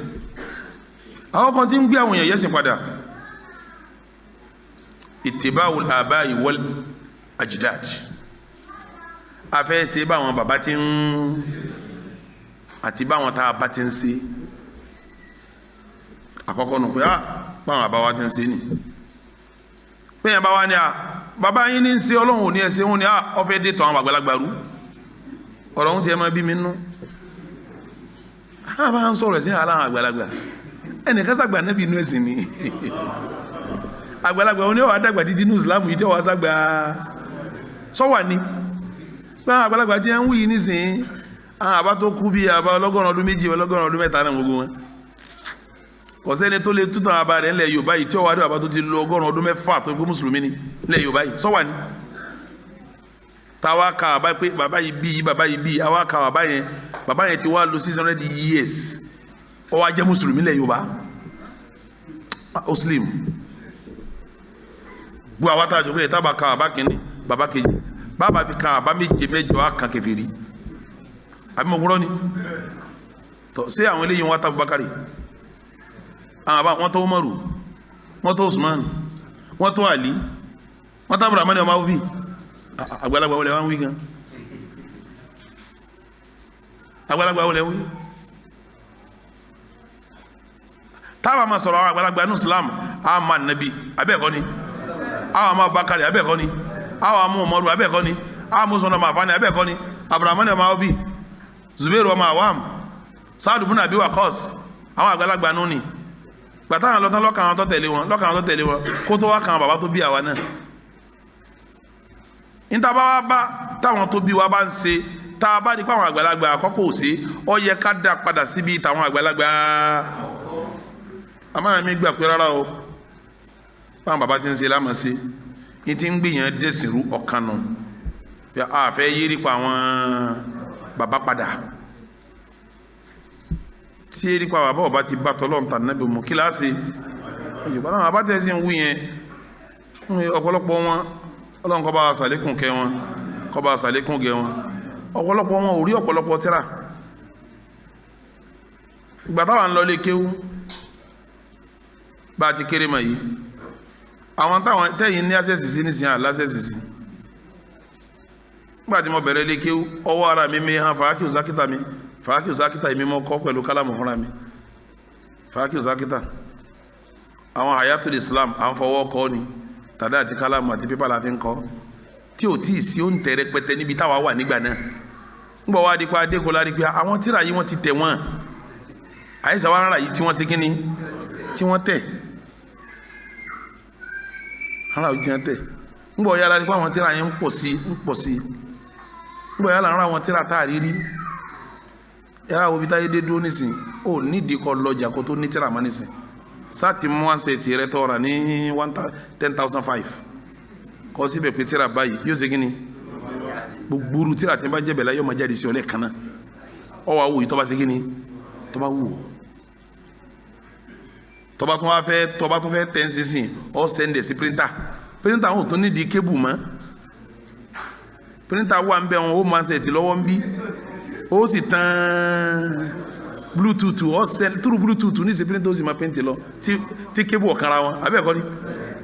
àwọn kan tí ń gbé àwọn èèyàn yẹ́sìn padà ittiba'ul aba'i wal ajdad afẹ́ ṣe báwọn bàbá ti ń àti báwọn tá a bá ti ń ṣe àkọ́kọ́ nù pé báwọn bàbá wa ti ń ṣe ni bẹ́ẹ̀ bá wá ní bàbá yín ní ń ṣe ọlọ́run ò ní ẹ̀ṣẹ̀ wọn ni ọfẹ́ dé tọ́ àwọn àgbàlagbà rú ọ̀rọ̀ ohun tí ẹ máa bí mi nú bá ń sọ̀rọ̀ sí aláwọn àgbàlagbà ẹnìkan sàgbà nẹ́bí inú ẹ̀sìn ni àgbàlagbà wọn ni wọ́n dàgbà títí ní Islam yìí tí wọ́n sàgbà sọ́wà ní bá àgbàlagbà tí wọ́n ń wúyì nísìnyí àwọn àbá tó kú bí àbá ọlọ́gọ́rùn ọdún méjì ọlọ́gọ́rùn ọdún mẹ́ta náà gbogbo wọn kò sẹ́ni tó lè tútàn bàbá rẹ̀ ńlẹ̀ Yorùbá yìí tí ó wá dé bàbá tó ti lo 100 ọdún mẹ́fà tó gbé mùsùlùmí ni ńlẹ̀ Yorùbá yìí sọ wà ní. táwa ka bàbá pé bàbá yìí bí àwa ka bàbá yẹn ti wá lo 600 years ó wá jẹ́ mùsùlùmí ńlẹ̀ Yorùbá muslim bu àwa tá a jọ pé tábà ka bàbá kìíní bàbá kejì bàbá fi ka bàbá méje mẹ́jọ àkàn kèfèrí àbí mo gbọ́dọ̀ ni tọ́ sí àwọn eléyìí wọn tá Abubakari àwọn àbá wọn tó Umaru wọn tó Usman wọn tó Ali wọn tó Abdurrahman ọmọ awubi àgbàlagbà wọlé wọn wí gan àgbàlagbà wọlé wí tábà máa sọ̀rọ̀ àwọn àgbàlagbà ní Islam àwọn máa nàbí abẹ́ẹ̀kọ́ ni àwọn máa Bakari abẹ́ẹ̀kọ́ ni àwọn máa Umaru abẹ́ẹ̀kọ́ ni àwọn máa sọ̀rọ̀ máa Fani abẹ́ẹ̀kọ́ ni Abdurrahman ọmọ awubi Zubairu ọmọ Awam Saadu bin Abi Waqqas àwọn àgbàlagbà nù ni gbàtà àwọn lọ́tàn lọ́kàn àwọn tó tẹ̀lé wọn kó tó wá kan bàbá tó bí àwa náà níta bá wá bá táwọn tó bí wa bá ń ṣe tá a bá ní pàwọn àgbàlagbà àkọ́kọ́ òsè ó yẹ ká dá padà síbi táwọn àgbàlagbà amára mi gbà pé rárá o báwọn bàbá ti ń ṣe lámà ṣe ní ti ń gbìyànjú dẹ̀sìnrú ọ̀kan nù àfẹ́ yírí pa àwọn bàbá padà tí yírí pa bàbá ọba ti bá tọ́lọ́run tà nábì mú kíláàsì yorùbá náà bàbá tẹ̀sí ń wú yẹn ọ̀pọ̀lọpọ̀ wọn ọlọ́run kó bá wa ṣàlékún kẹ́ wọn kó bá wa ṣàlékún gẹ́ wọn ọ̀pọ̀lọpọ̀ wọn ò rí ọ̀pọ̀lọpọ̀ tírà ìgbà táwa ń lọ lé kéwú bá a ti kéré mọ̀ yìí àwọn táwọn tẹ́yìn ní access sí nísìnyí àlá access sí nígbà tí mo bẹ̀rẹ̀ lé kéwú ọwọ́ ara mi mi hàn fàákì òsákítà mi mọ́ kọ́ pẹ̀lú kálámù fúnra mi fàákì òsákítà àwọn Hayatul Islam à ń fọwọ́ kọ́ ni tàdá àti kálámù àti pépà la fi ń kọ́ tí ò tí ì sí oúnjẹ rẹpẹtẹ níbi táwa wà nígbà náà ńgbà wá di pa adékọlá rí pé àwọn tíra yìí wọ́n ti tẹ̀ wọ́n àyíṣà wa rárá yìí tí wọ́n ṣe kí ni tí wọ́n tẹ̀ rárá yìí tí wọ́n tẹ̀ ńgbà wọ́n yára rí pé àwọn tíra yẹn ń pọ̀ sí ńgbà yára rárá àwọn tíra tá a rí rí yàrá wo bí táyé dé dúró nísìn ó nídìí kọ lọ́jà kó tó ní tíra mọ́ nísìn sáàtì mú wọn ṣe tìrẹ tọrọ ní 10,500 kọ síbẹ̀ pé tíra báyìí yóò ṣe kí ni gbogbo tíra tí n bá jẹ́bẹ̀ láyé ọmọ jáde sí ọlẹ́ kan náà ọ wá wò yìí tọ́ba ṣe kí ni tọ́ba wù ọ́ tọ́ba tún fẹ́ tẹ́ ń sísìn ọ sẹ́ndẹ̀ sí píríntà wọn ò tún nídìí kébù mọ́ píríntà wà ń bẹ̀ wọn ó máa ṣe ti lọ́wọ́ ń bí ó sì tán bluetooth ọ̀sẹ̀ túrú bluetooth ní ìsèpínlẹ̀ tó sì máa pẹ́ntì lọ tí kébù ọ̀kanra wọn abẹ́ẹ̀kọ́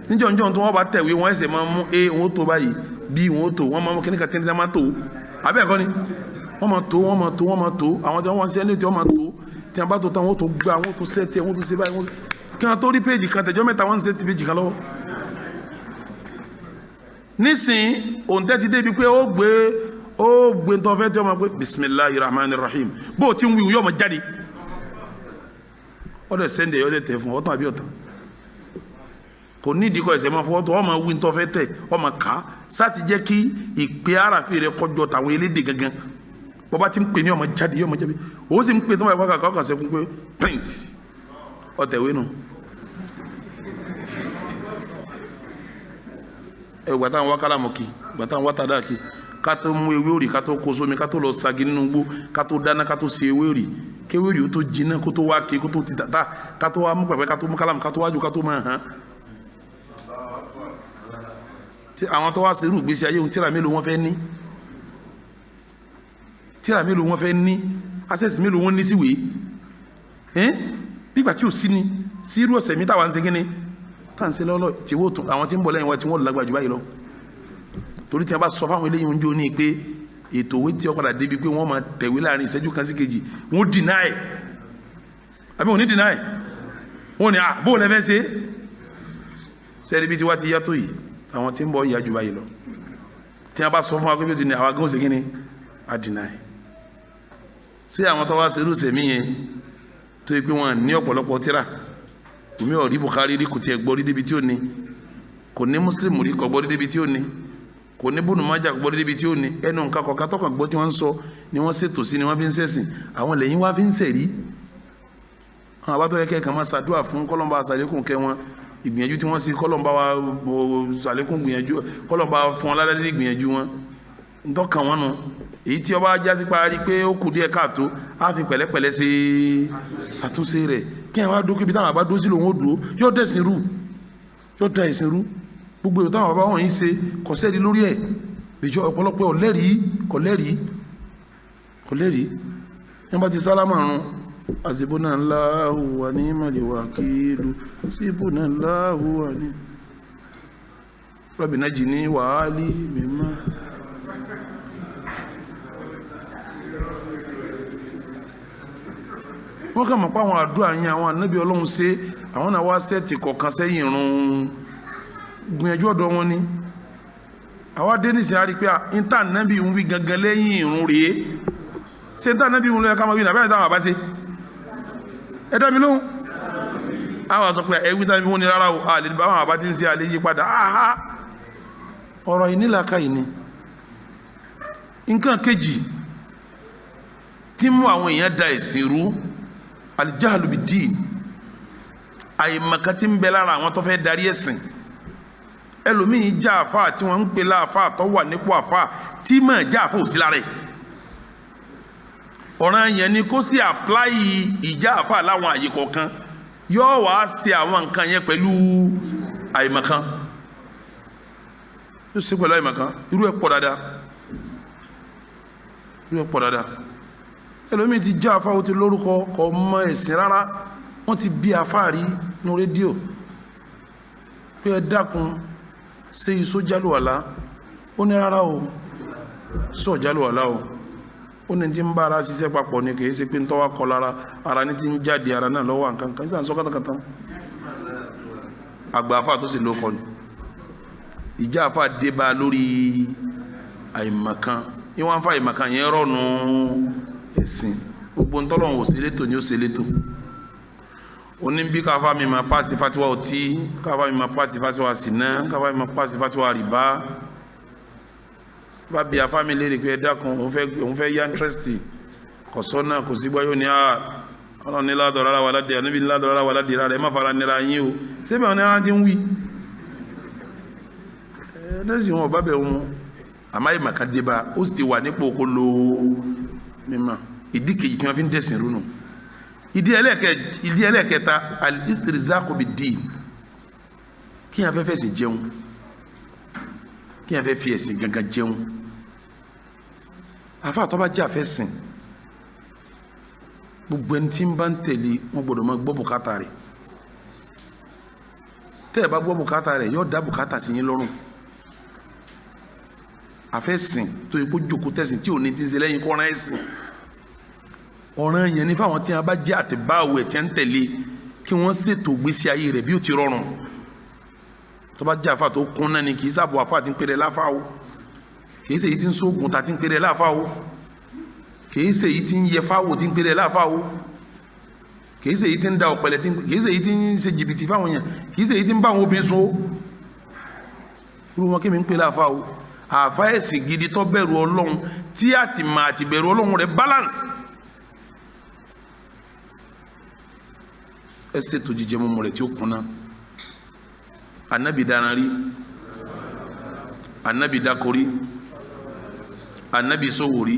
ni níjọ́ tó wọ́n bá tẹ̀wé wọn ẹsẹ̀ máa mú a wọn ó tó báyìí b wọn ó tó wọ́n máa mú kíníkà tẹ́ntẹ́ máa tó abẹ́ẹ̀kọ́ ni wọ́n máa tó àwọn tí wọ́n ṣe ẹni tí wọ́n máa tó tí wọ́n bá tó tán wọ́n tó gbá wọ́n tó sẹ́ẹ̀tì wọ́n tó ṣe báyìí kí wọ́n tó rí péjì kan tẹ̀jọ́ mẹ́ta wọ́n ń ṣe ti péjì kan lọ́wọ́ nísìn òǹtẹ́ ti débi pé ó gbé tó fẹ́ tí ó máa pé bismillahir rahmanir rahim bó ti ń wí yóò máa jáde ó dẹ̀ sẹ́ndẹ̀ yóò dẹ̀ tẹ̀ fún ọ̀tún àbí ọ̀tún kò ní ìdíkọ̀ ẹ̀sẹ̀ máa fọwọ́ tó ó máa wí tó fẹ́ tẹ̀ ó máa kà á sáti jẹ́ kí ìpè àràfin rẹ̀ kọjọ tàwọn elédè gangan bọ́bá ti ń pè ní ó máa jáde ó sì ń pè tó máa kọ́ kàkọ́ kàn sẹ́kún pé print ọ̀tẹ̀wé nù ẹ̀gbà táwọn wákàlà mọ̀ kí gbà táwọn wátàdá kí ká tó mú ewé òrì ká tó kó sómi ká tó lọ sagi nínú gbó ká tó dáná ká tó ṣe ewé òrì kéwé òrì ó tó jiná kó tó wá ké kó tó ti tàtà ká tó wá mú pẹ̀pẹ́ ká tó mú kálámù ká tó wájú ká tó máa hàn. tí àwọn tó wá sí irú ìgbésí ayé ohun tíra mélòó wọn fẹ́ ní access mélòó wọn ní síwèé bígbà tí ò sí ni sí irú ọ̀sẹ̀ mi táwa ń ṣe kíni tá à ń ṣe lọ́lọ́ tí wọ́n tún àwọn tí ń bọ̀ lẹ́yìn wa tí wọ́n lágbàjú báyìí lọ torí tí a bá sọ fáwọn eléyìí oúnjẹ òní pé ètò òwe tí ọkọ̀dà débi pé wọ́n máa tẹ̀wé láàrin ìṣẹ́jú kan sí kejì wọ́n deny àbí wọ́n ní deny wọ́n ní bó lẹ́fẹ́ ṣe sẹ́ẹ̀rí bí tí wá ti yàtọ̀ yìí àwọn tí ń bọ̀ yà jù báyìí lọ tí a bá sọ fún wa pé bí ó ti ní àwọn agbóhùn sí kíni a deny sí àwọn tó wá serú sẹ̀mí yẹn tó yẹ pé wọ́n ní ọ̀pọ̀lọpọ̀ tíra omi ọ̀rí Bukhari rí kò tiẹ̀ gbọ́ rí débi tí ó ní kò ní Muslim rí kò gbọ́ rí débi tí ó ní kò ní Ibn Majah gbọ́ débi tí ó ní ẹnu nǹkan kọ̀ọ̀kan tọkàn gbọ́ tí wọ́n ń sọ ni wọ́n ṣètò sí ni wọ́n fi ń ṣẹ̀sìn àwọn lẹ́yìn wá fi ń ṣẹ̀rí àwọn àbátọ́ yẹ kẹ́kẹ́ máa ṣàdúrà fún kọ́lọ́mbà àṣàlékún kẹ́ wọn ìgbìyànjú tí wọ́n ṣe kọ́lọ́mbà wa ṣàlékún gbìyànjú kọ́lọ́mbà fún wọn ládàá gbìyànjú wọn ntọ́kàn wọn nù èyí tí ọba jásí parí pé ó kù díẹ̀ káàtó á fi pẹ̀lẹ́pẹ̀lẹ́ ṣe àtúnṣe rẹ̀ kí àwọn adókè bí táwọn àbá dó sí lòun ó dúró yóò dẹ̀sìn rú yóò da ẹ̀sìn rú gbogbo èyí táwọn bàbá wọn yìí ṣe kò sẹ́ẹ̀rí lórí ẹ̀ bìjọ ọ̀pọ̀lọpọ̀ ọ̀lẹ́rìí kọ̀lẹ́rìí yẹn bá ti sálámà rún àsìbónà Allahu wa ni'mal wakilu síbónà Allahu wa ní Rabbi najini wa ali mimma wọ́n kà mọ̀ pé àwọn àdúrà yẹn àwọn ànábì ọlọ́run ṣe àwọn náà wá sẹ́ẹ̀tì kọ̀ọ̀kan sẹ́yìn irun gbìyànjú ọ̀dọ̀ wọn ni àwa dé ní sẹ́yìn àrípé níta ànábì ń wí gangan lẹ́yìn irun rèé ṣé níta ànábì ń lọ ẹ̀ka máa wí nàbẹ́rẹ́ táwọn àbá ṣe ẹ dá mi lóhùn àwọn sọ pé ẹ̀wí táwọn ìwọ́n ni rárá o àlè bá àwọn àbá ti ń ṣe àlè yí padà ọ̀rọ̀ yìí nílàkà yìí ni nǹkan kejì tí mú àwọn èèyàn da ẹ̀sìn rú alijahlu bid-din àyèmàkà tí ń bẹ lára àwọn tó fẹ́ darí ẹ̀sìn ẹlòmíì já àfáà tí wọ́n ń pè láàfáà tó wà nípò àfáà tí mà já àfáà òsì lára ẹ̀ ọ̀ràn yẹn ni kó sì àpláyì ìjà àfáà láwọn àyè kọ̀ọ̀kan yóò wá ṣe àwọn nǹkan yẹn pẹ̀lú àyèmàkà yóò ṣe pẹ̀lú àyèmàkà irú ẹ̀ pọ̀ dáadáa ẹlòmíì ti já àfáà ó ti lórúkọ kò mọ ẹ̀sìn rárá wọ́n ti bí àfáà rí ní rédíò pé ẹ dákun ṣe iṣó jálùwàlá ó ní rárá o sọ jálùwàlá o ó ní tí ń bá ara ṣiṣẹ́ papọ̀ ni kì í ṣe pé ń tọ́wá kọ lára ara ní ti ń jáde ara náà lọ́wọ́ nǹkan kan ìsàn sọ kátàkátà àgbà àfáà tó sì lóko ni ìjà àfáà dé bá lórí àìmọ̀kan ìwọ̀n àfáà àìmọ̀kan yẹn rọ̀nù ẹ̀sìn gbogbo ntọ́lọ́hún ò sí létò ni ó ṣe létò oní bí káfá mi máa pàṣẹ fatiwa ọtí káfá mi máa pàṣẹ fatiwa sínà káfá mi máa pàṣẹ fatiwa rìbá bá bí afá mi léèrè pé ẹ dákun òun fẹ́ yá íńtírẹ́sìtì kò sọ́nà kò sí gbáyò ní ọlọ́run ní ládọ̀ọ́ rárá wà ládìí àníbi ní ládọ̀ọ́ rárá wà ládìí rárá ẹ má fara nira yín o síbẹ̀ wọn ni wọn ti ń wí ẹ lẹ́sìn wọn ọba bẹ̀ wọn àmọ́ ìmọ̀ kan dé bá ó sì ti wà nípò kó lo mímọ́ ìdí kejì tí wọ́n fi ń dẹ̀sìn rúnù ìdí ẹlẹ́ẹ̀kẹta al-istirzaqu bid-din kí yàn fẹ́ fẹ́ sí jẹun kí yàn fẹ́ fi ẹ̀sìn gangan jẹun àfa àtọ́ bá jẹ́ àfẹ́sìn gbogbo ẹni tí ń bá ń tẹ̀lé wọn gbọ́dọ̀ máa gbọ́ bùkátà rẹ̀ tẹ́ ẹ̀ bá gbọ́ bùkátà rẹ̀ yóò dá bùkátà sí yín lọ́rùn àfẹ́sìn tó yẹ kó jókòó tẹ̀sìn tí ò ní ti ń ṣe lẹ́yìn kọ́ran ẹ̀sìn ọ̀ràn yẹn ní fáwọn tí wọn bá jẹ́ àtẹ̀báwò ẹ̀ tí wọ́n ń tẹ̀lé kí wọ́n ṣètò gbésí ayé rẹ̀ bí ó ti rọrùn tó bá jẹ́ àfa tó kún náà ni kì í sábò àfa tí ń pèrè láfa o kì í ṣe èyí tí ń sóògùn ta tí ń pèrè láfa o kì í ṣe èyí tí ń yẹ fáwò tí ń pèrè láfa o kì í ṣe èyí tí ń da ọ̀pẹ̀lẹ̀ kì í ṣe èyí tí ń ṣe jìbìtì fáwọn yẹn kì í ṣe èyí tí ń bá àwọn obìnrin sùn o irú wọn kí mi ń pè láfa o àfa ẹ̀sìn gidi tó bẹ̀rù Ọlọ́run tí àtìmọ̀ àtìbẹ̀rù Ọlọ́run rẹ̀ balance ẹ ṣètò jíjẹ mímu rẹ̀ tí ó kúnná anabi dáná rí anabi dákórí anabi sówórí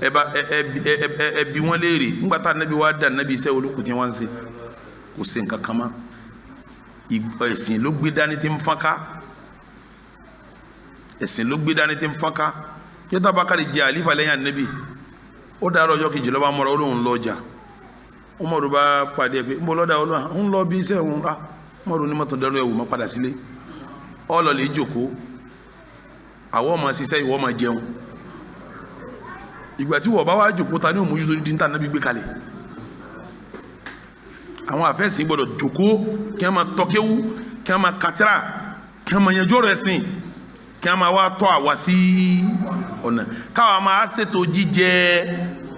ẹbí wọn léèrè nígbà tá anabi wá dá anabi iṣẹ́ olókùn tí wọ́n ń ṣe kò ṣe nǹkan kan mọ́ ẹ̀sìn ló gbé dání tí ń fọ́nká ẹ̀sìn ló gbé dání tí ń fọ́nká yọtá bákàrí jẹ àlífà lẹ́yìn anabi ó dàrọ ọjọ́ kejì lọ́ba mọ́ra olóhùn lọ́jà Umaru bá pàdé pé nbọ lọ́dà olóhùn ń lọ bí iṣẹ́ òun Umaru ní mọ́tò dẹ́rù ẹ̀wù mọ́ padà sílé ọlọ́lẹ̀ ìjòkó àwọn ọmọ ṣiṣẹ́ ìwọ́ ọmọ jẹun ìgbà tí wọ́n bá wá jòkó ta ní òmùjú tó ní díntà náà bí gbé kalẹ̀ àwọn àfẹ́sìn gbọ́dọ̀ jòkó kí wọ́n máa tọ́kéwú kí wọ́n máa kàtírà kí wọ́n máa yanjú ọ̀rọ̀ ẹ̀sìn kí wọ́n máa wá tọ́ àwa sí ọ̀nà káwa máa ṣètò jíjẹ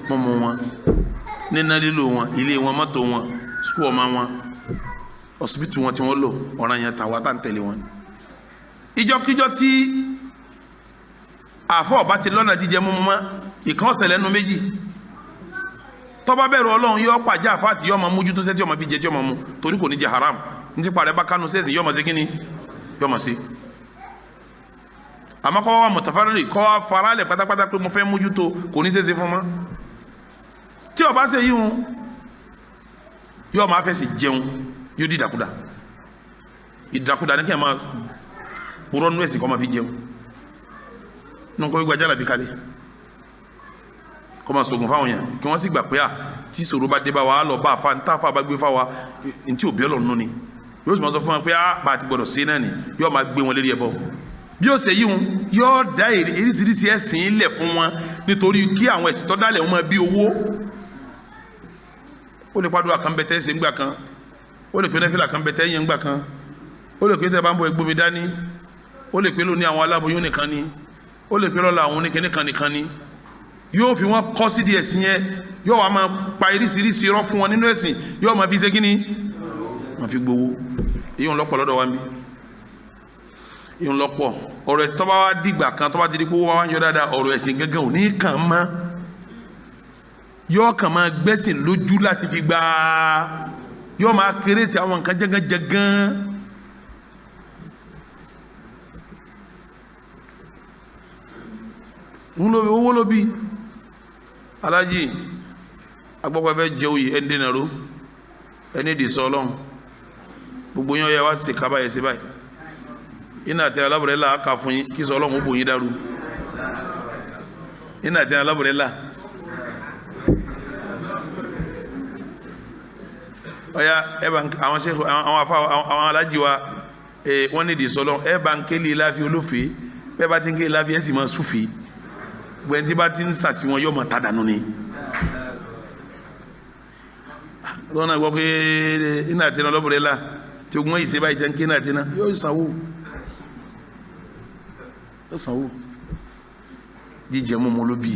mọ́mọ́ wọn nínú lílo wọn ilé wọn mọ́tò wọn sukú ọmọ wọn ọsibítù wọn tí wọ́n lò ọ̀ràn yẹn tàwa tá ń tẹ̀lé wọn. ìjọkíjọ tí àfọ̀ ọba ti lọ́nà jíjẹ mú mọ́ ìkan ọ̀sẹ̀ lẹ́nu méjì tó bá bẹ̀rù Ọlọ́run yóò pàjá àfáàtì yóò máa mójútó sẹ́ tí yóò máa fi jẹ tí yóò máa mu torí kò ní jẹ haram ní ti parẹ́ bá kánú sẹ́sìn yóò máa ṣe kíni yóò máa ṣe. àmọ́ kọ́ wa mọ̀tàfárì kọ́ wa faralẹ̀ pátápátá pé mo fẹ́ mójútó kò ní ṣeéṣe fún mọ́ tí ó bá ṣe yíhun yóò máa fẹ́ sì jẹun yóò di ìdàkudà ìdàkudà ní kí ẹ máa purọ́ nínú ẹ̀sìn kọ́ máa fi jẹun nínú kọ́ gbàjára bí kalẹ̀ kọ́ máa sọ̀gùn fáwọn yẹn kí wọ́n sì gbà pé à tí ìṣòro bá dé bá wa á lọ bá àfa ní táfà bá gbé fáwa ní tí òbí ọlọ́run ní yóò sì máa sọ fún wọn pé à bá a ti gbọdọ̀ sí náà ni yóò máa gbé wọn lérí ẹbọ bí ó ṣe yíhun yóò dá oríṣiríṣi ẹ̀sìn ilẹ̀ fún wọn nítorí kí àwọn ẹ̀sìn tó dálẹ̀ wọn máa bí owó ó lè pàdúrà kan bẹ̀tẹ̀ ṣe ńgbà kan ó lè pe nẹ́fìlà kan bẹ̀tẹ̀ yẹn ńgbà kan ó lè pe tẹ́ bá ń bọ̀ ẹgbómi dání ó lè pe lóní àwọn aláboyún nìkan ni ó lè pe lọ́la àwọn oníkẹ́ni kan nìkan ni yóò fi wọn kọ́ sídìí ẹ̀sìn yẹn yóò wá máa pa irísirísi irọ́ fún wọn nínú ẹ̀sìn yóò máa fi ṣe kíni máa fi gbowó èyí ń lọ́pọ̀ lọ́dọ̀ wa ń bí èyí ń lọ́pọ̀ ọ̀rọ̀ ẹ̀sìn tó bá wá dìgbà kan tó bá ti di pé wọ́n wá ń yọ dáadáa ọ̀rọ̀ ẹ̀sìn gángan ò ní kàn mọ́ yóò kàn máa gbẹ́sìn lójú láti fi gbà yóò máa kéré ti àwọn nǹkan jẹ́gánjẹ́gán owó ló bí alájì agbọ́pọ̀ fẹ́ jẹ́ òye ẹ̀ ń dènà ró ẹni dì sọ ọlọ́run gbogbo yín ọ̀yà wá sí kaba yẹn sí báyìí iná àti alábọ̀rẹ́ là á kà fún yín kí sọ ọlọ́run ó bò yín dàrú iná àti alábọ̀rẹ́ là ọ̀yà ẹ̀ bá àwọn sẹ́kù àwọn afa àwọn alájì wa wọ́n ní dì sọ ọlọ́run ẹ̀ bá ń kéli láfi olófèé bẹ́ẹ̀ bá ti ń kéli láfi ẹ̀ sì máa súfèé gbẹ̀ntì bá ti ń sàsí wọn yóò máa ta dànù ni lọ́nà gbọ́ pé iná àtẹnà lọ́bùrẹ́ la tí ogun yìí ṣe báyìí jẹ́ ń ké iná àtẹnà yóò sanwó jíjẹ mọ́mọ́ ló bí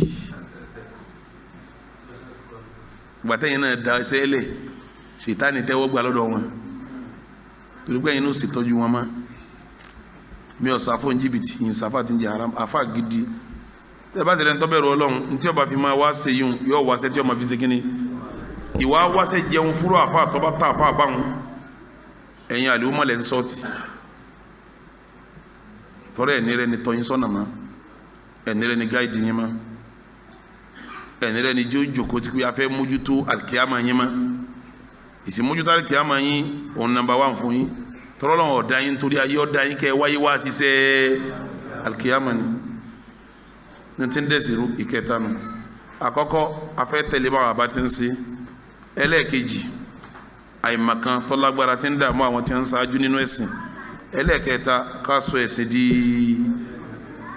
gbàtẹ́yìn náà da ẹsẹ̀ lẹ̀ ṣètánì tẹ́wọ́ gbà lọ́dọ̀ wọn torí pé ẹ̀yin ló ṣètọ́jú wọn mọ́ mi ò sá fún jìbìtì yìí sáfà tí ń jẹ haram àfà gidi tẹ́ bá tẹ̀lé ń tọ́bẹ̀rù ọlọ́run ntí ọba fi máa wá ṣe yún yóò wá ṣe tí ọmọ fi ṣe kínní ìwà wá ṣe jẹun fúrú àfà tọ́ba tá àfà àbáwọn ẹ̀yin àlùmọ́ mọ́lẹ̀ ń sọ́ọ̀tì tọ́rọ ẹ̀ní rẹ ni tọ́yìn sọ́nà mọ́ ẹ̀ní rẹ ni gáìdì yín mọ́ ẹ̀ní rẹ ni jó jòkó tí a fẹ́ mójútó àlìkíyàmá yín mọ́ ìsìmójútó àlìkíyàmá yín òun nàmbà wà fún yín tọ́rọ lọ́wọ́ ọ̀dá yín torí ayé ọ̀dá yín kẹ́ wáyé wá ṣiṣẹ́ àlìkíyàmá ni ní ti ń dẹ̀sìrú ìkẹta nù àkọ́kọ́ afẹ́ tẹ̀lé báwọn àbá ti ń ṣe ẹlẹ́ẹ̀kejì àìmọ̀kan tọ́lágbára ti ń dààmú àwọn tí ń ṣáájú nínú ẹ̀sìn ẹlẹ́ẹ̀kẹta ká sọ ẹ̀sìn di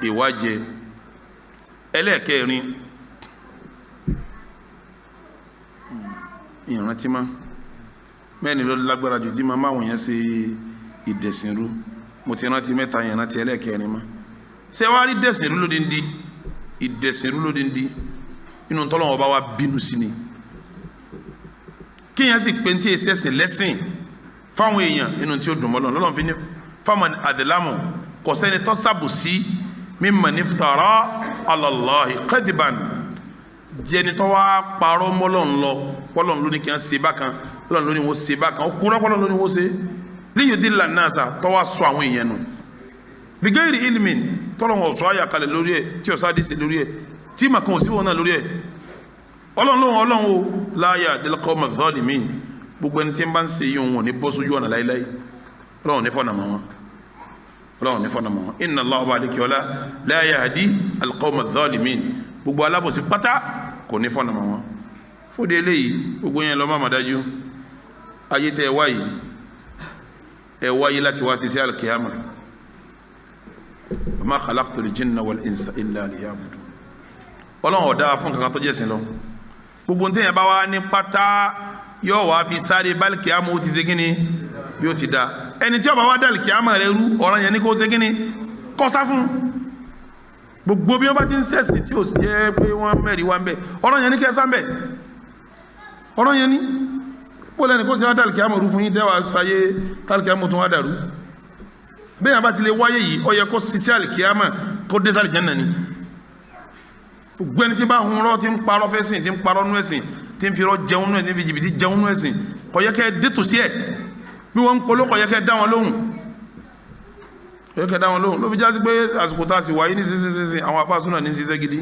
ìwájẹ ẹlẹ́ẹ̀kẹrin ìrántí má mẹ́rin ló lágbára jù tí ma máa wọ̀nyẹn ṣe ìdẹ̀sìnrú mo ti rántí mẹ́ta yẹn rántí ẹlẹ́ẹ̀kẹrin má ṣé wàá rí dẹ̀sìnrú lódindi ìdẹ̀sìnrú lódindi inú tọ́lọ́wọ́ bá wa bínú sí ni kíyàn sì pé tí èsì ẹ̀sìn lẹ́sìn fáwọn èèyàn inú tí ó dùn mọ́lọ́ lọ́lọ́run fi ní fáwọn àdìlámù kò sẹ́ni tó sàbòsí mímọ̀ nífitara alàlọ́hì kẹ́dìbàn jẹni tó wá parọ́ mọ́lọ́run lọ pọ́lọ́run ló ní kí wọ́n ṣe bákan pọ́lọ́run ló ní wọ́n ṣe bákan ó kúrọ́ pọ́lọ́run ló ní wọ́n ṣe líyò dìlà náà sà tó wá sọ àwọn èèyàn nù bìgẹ́rì ilmin tọ́lọ́run ọ̀sọ́ àyàkalẹ̀ lórí ẹ̀ tí ọ̀sá dìísẹ̀ lórí ẹ̀ tí màkàn òsì wọn náà lórí ẹ̀ ọlọ́run o láyà àdìlẹ́kọ́ mcdonald mi gbogbo ẹni tí ń bá ń ṣe yín wọn ní bọ́ sójú ọ̀nà láíláí ọlọ́run ní fọ́nà mọ́ wọn ọlọ́run ní fọ́nà mọ́ wọn inna Allahu balikiola la yahdi al-qawma adh-dhalimin gbogbo alábòsí pátá kò ní fọ́nà mọ́ wọn fúdi eléyìí gbogbo yẹn lọ́ máa dájú ayé tẹ́ ẹ wáyé láti wá sí al-qiyama wa ma khalaqtul jinna wal insa illa liya'budun ọlọ́run ọ̀dá fún kankan tó jẹ́sìn lọ gbogbo ntẹ́yìn bá wá ní pátá yóò wá fi sáré bálkì àmọ́ ó ti ṣe kíni yóò ti da ẹni tí ó bá wá dálkì àmọ́ rẹ rú ọ̀ràn yẹn ní kó ṣe kíni kọ́ sá fún gbogbo bí wọ́n bá ti ń sẹ̀sìn tí ó sì jẹ́ pé wọ́n mẹ́rin wá ń bẹ̀ ọ̀ràn yẹn ní kẹsàn bẹ̀ ọ̀ràn yẹn ní bó lẹ́ni kó ṣe wá dálkì àmọ́ rú fún yín tẹ́wàá sáyé dálkì àmọ́ tó wá dàrú bẹ́ẹ̀ bá ti lè wáyé yìí ó yẹ kó ṣiṣẹ́ àlìkì àmọ́ kó dé sálì jẹ́nà ni gbogbo ẹni tí bá hun rọ́ tí ń parọ́ fẹ́sìn tí ń parọ́ nú ẹ̀sìn tí tí ń fi rọ́ jẹun nú ẹ̀ tí ń fi jìbìtì jẹun nú ẹ̀sìn kò yẹ kẹ́ dé tòsí ẹ̀ bí wọ́n ń polówó kò yẹ kẹ́ dá wọn lóhùn ló fi já sí pé àsìkò tá a sì wáyé ní sísìn àwọn afásúnà ní ṣiṣẹ́ gidi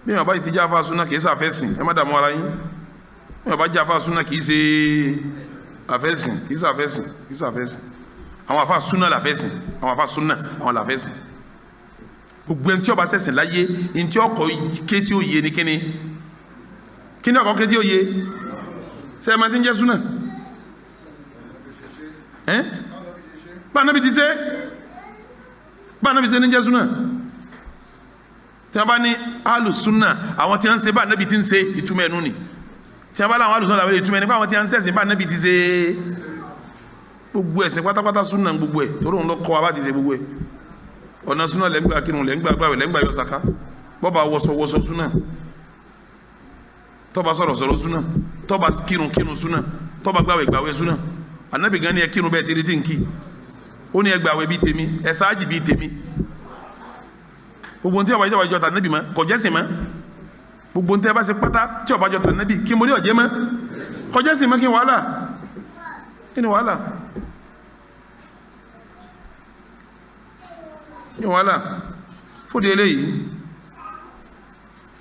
bí wọn bá ti jẹ́ afásúnà kì í ṣe àfẹ́sìn ẹ má dààmú ara yín bí wọn bá jẹ́ afásúnà kì í ṣe àfẹ́sìn kì í ṣe àfẹ́sìn àwọn afásúnà làfẹ́sìn àwọn afásúnà àwọn làfẹ́sìn gbogbo ẹni tí ó bá ṣẹ̀sìn láyé ẹni tí ọkọ̀ ké tí ó yé ni kíni ọkọ̀ ké tí ó yé ṣe ẹ máa ti ń jẹ́ súnà bá anábì ti ṣe ní jẹ́ súnà tí wọ́n bá ní alùsúnà àwọn tí wọ́n ń ṣe bá anábì ti ń ṣe ìtumọ̀ ẹnu ni tí wọ́n bá láwọn alùsúnà làwọn ìtumọ̀ ẹni pé àwọn tí wọ́n ń ṣẹ̀sìn bá anábì ti ṣe gbogbo ẹ̀sìn pátápátá súnà gbogbo ẹ̀ torí òun ló kọ́ wa bá ti ṣe gbogbo ẹ̀ ọ̀nà súnà lẹ́ngbà kírun lẹ́ngbà gbàwẹ̀ lẹ́ngbà yọ sàká bọ́ba wọṣọ súnà tọ́ba sọ̀rọ̀ súnà tọ́ba kírun súnà tọ́ba gbàwẹ̀ súnà anábì gan ni ẹ kírun bẹ́ẹ̀ ti rí tí ń kí ó ní ẹgbàwẹ̀ bíi tèmi ẹ sáájì bíi tèmi gbogbo ntí ọba ìjọba tà nábì mọ́ kọjẹ́sìn mọ́ gbogbo ntí ẹ bá ṣe pátá tí ọba ìjọba tà nábì kí mo ní ọ̀jẹ́ mọ́ kọjẹ́sìn mọ́ kí ni wàhálà fúdi eléyìí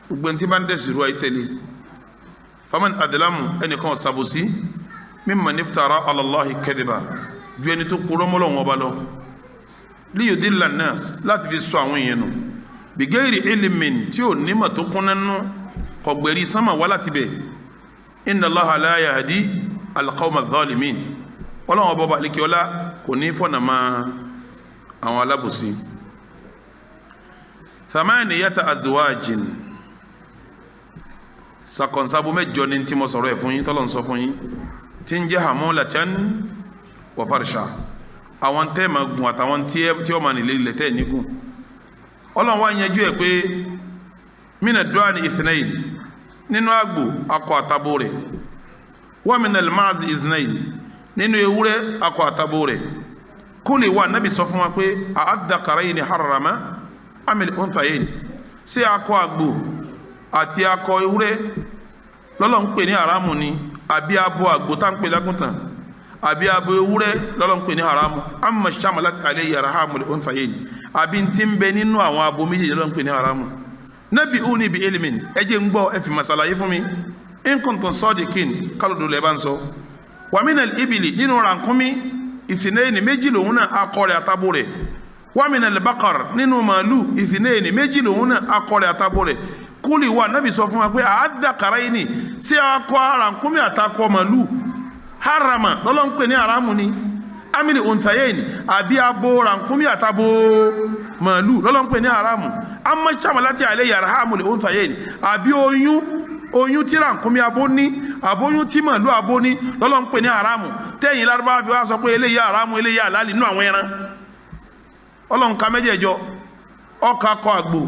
gbogbo ntí bá ń dẹ̀sí ru ayé tẹ̀lé faman adlamu ẹnìkan ṣàbòsí mimman iftara ala Allahi kadiba ju ẹni tó kúrò mọ́lọ́ wọn ọba lọ liyudilla nas láti fi sọ àwọn èèyàn nù bigayri ilmin tí ò nímọ̀ tó kún nánú kọ̀gbẹ̀rí sánmà wá láti bẹ̀ inna Allaha la yahdi al-qawma adh-dhalimin ọlọ́wọ́n ọba ọba àlekíọ́lá kò ní fọ̀nà máa àwọn alábòsí. thamaniyata azwajin sakọ̀nsábó mẹ́jọ ní tí mo sọ̀rọ̀ ẹ̀ fún yín tọ́lọ̀ ń sọ fún yín tí ń jẹ́ hamulatan wa farsha àwọn tẹ́ ma gùn àtàwọn tí ó ma nílé ilẹ̀ tẹ́ nígùn ọlọ́run wá yanjú ẹ̀ pé mina du'ani ithnayn nínú àgbò akọ àtabo rẹ̀ wa mina al-ma'zi ithnayn nínú ewúrẹ́ akọ àtabo rẹ̀ kó lè wà nábì sọ fún wa pé a'adh-dhakarayni harrama amil unthayayn sí akọ àgbò àti akọ ewúrẹ́ lọ́lọ́ ń pè ní haramu ni àbí abo àgbò tá ń pè lágùntàn àbí abo ewúrẹ́ lọ́lọ́ ń pè ní haramu amma shamalat alayhi arhamul unthayayn àbí tí ń bẹ nínú àwọn abo méjèèjì lọ́lọ́ ń pè ní haramu nabbi'uni bi ilmin ẹ jẹ́ ń gbọ́ ẹ fi masalaye fún mi in kuntum sadiqin kálódò lẹ́ bá ń sọ wa minal ibili nínú rànkúnmí ìfìnẹ́yìn méjì lòun náà akọ rẹ̀ àtabo rẹ̀ wa minal baqar nínú màálù ìfìnẹ́yìn méjì lòun náà akọ rẹ̀ àtabo rẹ̀ kúlì wa nábì sọ fún wa pé a'adh-dhakarayni sí akọ rànkúnmí àtakọ màálù harama lọ́lọ́ ń pè ní haramu ni amili unthayayn àbí abo rànkúnmí àtabo màálù lọ́lọ́ ń pè ní haramu amma shamalati alayhi arhamul unthayayn àbí oyún tí rànkúnmí abo ní àbóyún tí màálù abo ní lọ́lọ́ ń pè ní haramu tẹ́yìn lárúbáwá fi wá sọ pé eléyìí haramu eléyìí àlálì nínú àwọn ẹran ọlọ́nka mẹ́jẹ̀ẹ̀jọ ọkà kọ àgbò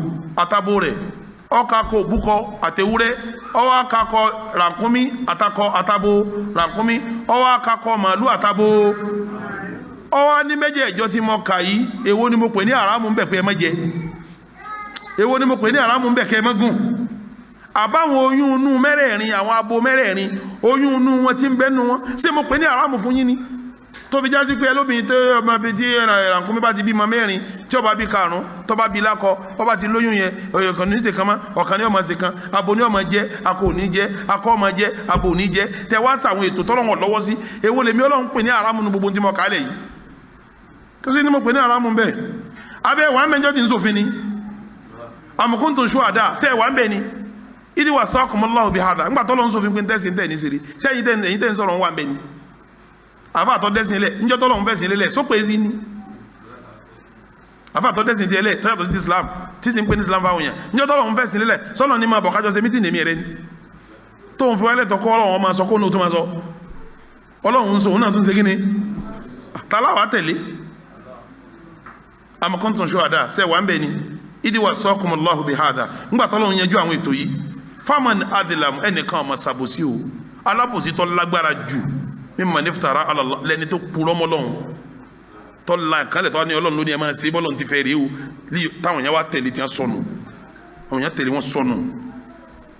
àtabo rẹ̀ ọkà kọ òbúkọ àtewúrẹ́ ọwọ́ akakọ rànkúnmí àtabo rànkúnmí ọwọ́ akakọ màálù àtabo ọwọ́ ní mẹ́jẹ̀ẹ̀jọ tí mo kà yìí èwo ni mo pè ní haramu ń bẹ̀ pé ẹ má jẹ èwo ni mo pè ní haramu ń bẹ̀ kẹ́ ẹ má gùn àbáwọn oyún inú mẹ́rẹ̀ẹ̀rin àwọn abo mẹ́rẹ̀ẹ̀rin oyún inú wọn tí ń bẹ́nu wọn ṣé mo pè ní haramu fún yín ni tó fi jásí pé ẹlóbìnrin tó ọmọ bíi tí rànkúnmí bá ti bímọ mẹ́rin tí ó bá bí karùn-ún tó bá bí lákọ ó bá ti lóyún yẹn ọ̀kan ní ṣe kan mọ́ ọ̀kan ní ọmọ ṣe kan abo ní ọmọ jẹ akọ òní jẹ akọ ọmọ jẹ abo òní jẹ tẹ wá sàwọn ètò tọ́lọ́wọ̀n lọ́wọ́ sí èwo lèmi ọlọ́run pè ní haramu nu gbogbo tí mo kà á lẹ̀ yìí kí sí ni mo pè ní haramu bẹ́ẹ̀ abẹ́ wà ń bẹ́jọ́ ti ń sòfin ni am kuntum shuhada sẹ́ wà ń bẹ́ ni ìdí wasaakumullahu bihadha ńgbà tọ́lọ́ ń sòfin pé ń tẹ́sí ń tẹ́ ní sèré sẹ́yìn tẹ́ ń sọ̀rọ̀ wà ń bẹ́ ni àfàtọ́ dẹ́sìn lẹ̀ níjọ́ tọ́lọ́run fẹ́sìn lélẹ̀ sópè sí ni àfàtọ́ dẹ́sìn tiẹ̀ lẹ̀ tọ́yàtọ̀ sí ti Islam tí sì ń pè ní Islam fáwọn èèyàn níjọ́ tọ́lọ́run fẹ́sìn lélẹ̀ sọ́nà ní máa bọ̀ kájọ ṣe mítì nèmi rẹ ni tóun fi wáyé tọkọ ọlọ́run máa sọ kó nù tó máa sọ ọlọ́run ń sọ òun náà tún ṣe kí ni tàláwà tẹ̀lé am kuntum shuhada sẹ́ wà ń bẹ̀ ni ìdí wasaakumullahu bihadha ńgbà tọ́lọ́run yanjú àwọn ètò yìí faman adlam ẹnìkan ọmọ sàbòsí o alábòsí tó lágbára jù mímọ nífutara alàlá lẹni tó kúrọ mọlọrun tọ́lá kálẹ̀ tọ́wá ní ọlọ́run lónìí ẹ máa ṣe bọ́lọ̀ ti fẹ́ rí o táwọn yẹn wá tẹ̀lé tí wọ́n sọnù àwọn yẹn tẹ̀lé wọn sọnù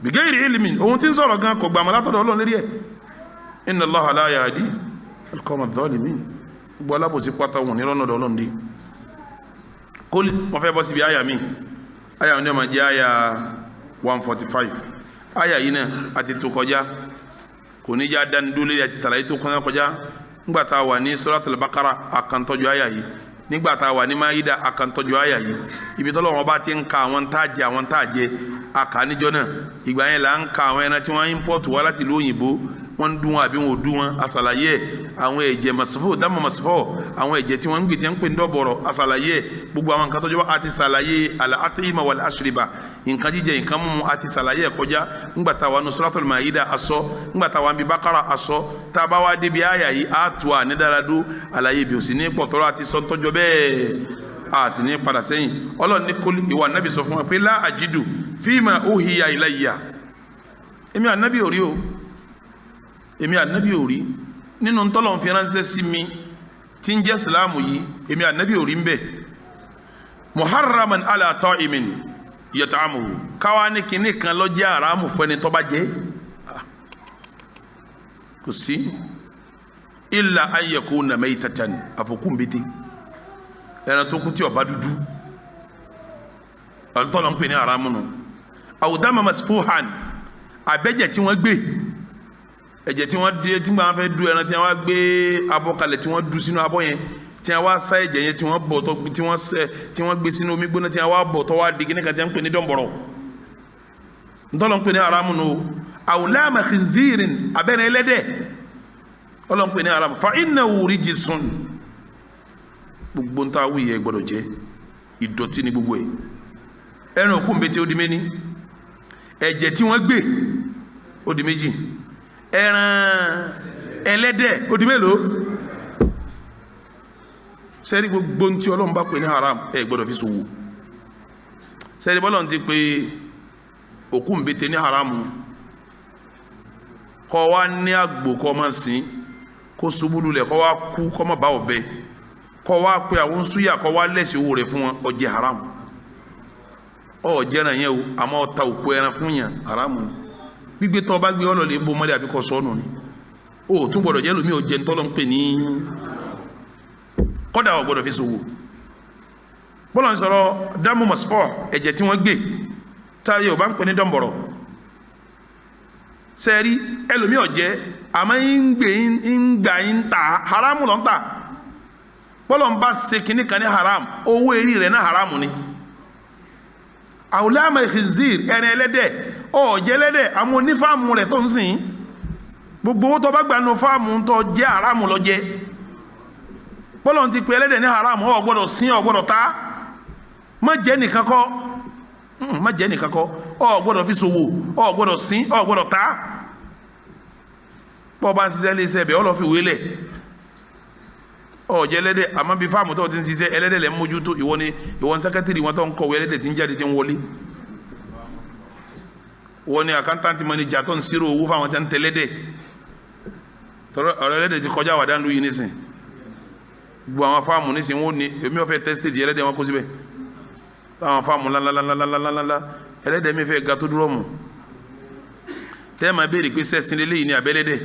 bigayri ilmin ohun tí ń sọ̀rọ̀ gan kò gbàmọ́ látọ̀dọ̀ Ọlọ́run lérí ẹ̀ inna Allaha la yahdi al-qawma adh-dhalimin gbogbo alábòsí pátá wọn ní lọ́nà Ọlọ́run dé kólì wọ́n fẹ́ bọ́ síbi àyà mi àyà ní ọmọ jẹ́ àyà 145 àyà yìí náà àti tó kọjá kò ní já dánidó lérí àti sàlàyé tó kọjá nígbàtà wà ní Suratul Baqara àkàntọ́jú àyà yìí nígbàtà wà ní Maida àkàntọ́jú àyà yìí ibi tọ́lọ́wọ́n bá ti ń ka àwọn táàjẹ àkàníjọ́ náà ìgbà yẹn là ń ka àwọn ẹran tí wọ́n import wá láti ìlú òyìnbó wọ́n dún wọn àbí wọn ò dún wọn àṣàlàyé àwọn ẹ̀jẹ̀ masfo dámọ̀ masfo àwọn ẹ̀jẹ̀ tí wọ́n ń gbé tí wọ́n ń pè ní dọ́bọ̀rọ̀ àṣàlàyé gbogbo àwọn nǹkan tọ́jú àti ṣàlàyé al-at'ima wal-ashriba nǹkan jíjẹ nǹkan mímu àti ṣàlàyé ẹ̀ kọjá ńgbàtà wà ní Suratul Maida asọ ńgbàtà wà ní Baqara asọ tá a bá wá débi àyà yìí á tu à ní dáradó àlàyé bí òsì ní pọ̀tọ́rọ̀ àti sọ́tọ́jọ́ bẹ́ẹ̀ a sì ní padà sẹ́yìn Ọlọ́run ní kólí ìwà nábì sọ fún wa pé la ajidu fima uhiya ilayya èmi ànábì ò rí o èmi ànábì ò rí nínú ntọ́lọ́run fi ránṣẹ́ sí mi tí ń jẹ́ ìsìláàmù yìí èmi ànábì ò rí ń bẹ̀ muharraman ala ta'imin yata'amuhu káwa ní kinní kan ló jẹ́ àràmù fún ẹni tó bá jẹ́ kò sí illa an yakuna maytatan àfọkùn bété ẹran tó kú tí ó bá dúdú ọ̀tọ́lọ́ ń pè ní àràmù nù aw dama masfuhan abẹ́jẹ̀ tí wọ́n gbé ẹ̀jẹ̀ tí wọ́n dé tí wọ́n fẹ́ du ẹran tí wọ́n gbé abọ́ kalẹ̀ tí wọ́n du sínú abọ́ yẹn tí wọ́n wá sá ẹ̀jẹ̀ yẹn tí wọ́n bọ̀ tọ́ tí wọ́n gbé sínú omi gbóná tí wọ́n wá bọ̀ tọ́ wá di kíní kan tí wọ́n pè ní dọ́nbọ̀rọ̀ ntọ́lọ́ ń pè ní haramu nù aw lahma khinzirin abẹ́rẹ́ ẹlẹ́dẹ̀ ọlọ́ ń pè ní haramu fa innahu rijsun gbogbo ń ta wíyẹ gbọ́dọ̀ jẹ́ ìdọ̀tí ni gbogbo ẹ̀ ẹran òkú mbẹ́tẹ́ ó di méní ẹ̀jẹ̀ tí wọ́n gbé ó di méjì ẹran ẹlẹ́dẹ̀ ó di mélòó sẹ́rí gbogbo tí Ọlọ́run bá pè ní haram ẹ gbọ́dọ̀ fi ṣòwò sẹ́rí bọ́lọ̀ ti pé òkú mbẹ́tẹ́ ní haram kọ́ wá ní àgbò kọ́ máa sìn kó ṣubú lulẹ̀ kọ́ wá kú kọ́ máa bá ọ̀bẹ kọ́ wá pé àwọn súyà kọ́ wá lẹ́sìn owó rẹ̀ fún wọn ó jẹ́ haram ó jẹ́ ẹran yẹn o àmọ́ ọ̀ta òkú ẹran fún yàn haram ni gbígbé tó bá gbé ọlọ́lẹ̀ bó mọ́lẹ̀ àbíkọ́ sọ́nù ni ó tún gbọ́dọ̀ jẹ́ lómi ò jẹ́ ntọ́lọ́ ń pè ní kọ́dà ò gbọ́dọ̀ fi ṣòwò bọ́lá ń sọ̀rọ̀ dámú mọ̀sífọ́ ẹ̀jẹ̀ tí wọ́n gbé táyé ò bá ń pè ní dọ́mbọ̀rọ̀ sẹ́ẹ̀rí ẹlòmí ọ̀jẹ́ àmọ́ ń gbà ń ta haramu lọ́n ta bọ́lá ń bá ṣe kinní kan ní haram owó eré rẹ̀ náà haramu ni àwòlámà ìkìzìr ẹ̀rìn ẹlẹ́dẹ̀ ọ̀jẹ́ ẹlẹ́dẹ̀ àwọn onífàmù rẹ̀ tó ń sìn gbogbo owó tó bá gbà nù fàmù tó jẹ́ haramu lọ jẹ́ bọ́lọ̀ ti pè ẹlẹ́dẹ̀ ní haramu ò gbọ́dọ̀ sin ò gbọ́dọ̀ ta má jẹ́ nìkan kọ́ ò gbọ́dọ̀ fi ṣòwò ò gbọ́dọ̀ sin ò gbọ́dọ̀ ta bọ́ bá ń ṣiṣẹ́ lé iṣẹ́ ẹ̀bẹ̀ ọ lọ fi wé lẹ̀ ọ̀jẹ́ ẹlẹ́dẹ̀ àmọ́ bí fáàmù tó ti ń ṣiṣẹ́ ẹlẹ́dẹ̀ lẹ́ ń mójútó ìwọ ni sẹ́kẹ́tìrì wọn tó ń kọ̀wé ẹlẹ́dẹ̀ tí ń jáde tí ń wọlé wọ́n ní àkántàntì manager tó ń ṣírò owó fáwọn tẹ́ ń tẹ́lẹ́dẹ̀ ọ̀rọ̀ ẹlẹ́dẹ̀ ti kọjá wàdá lu yìí nísìn gbogbo àwọn fáàmù nísìn wọn ní èmi ọ̀fẹ́ tẹ́sítẹ̀tì ẹlẹ́dẹ̀ wọn kó síbẹ̀ láwọn fáàmù lálálálálálá ẹlẹ́dẹ̀ mi fẹ́ ga tó dúró mù tẹ́ máa béèrè pé sẹ́sìn lélẹ́yìí ní abẹ́lẹ́dẹ̀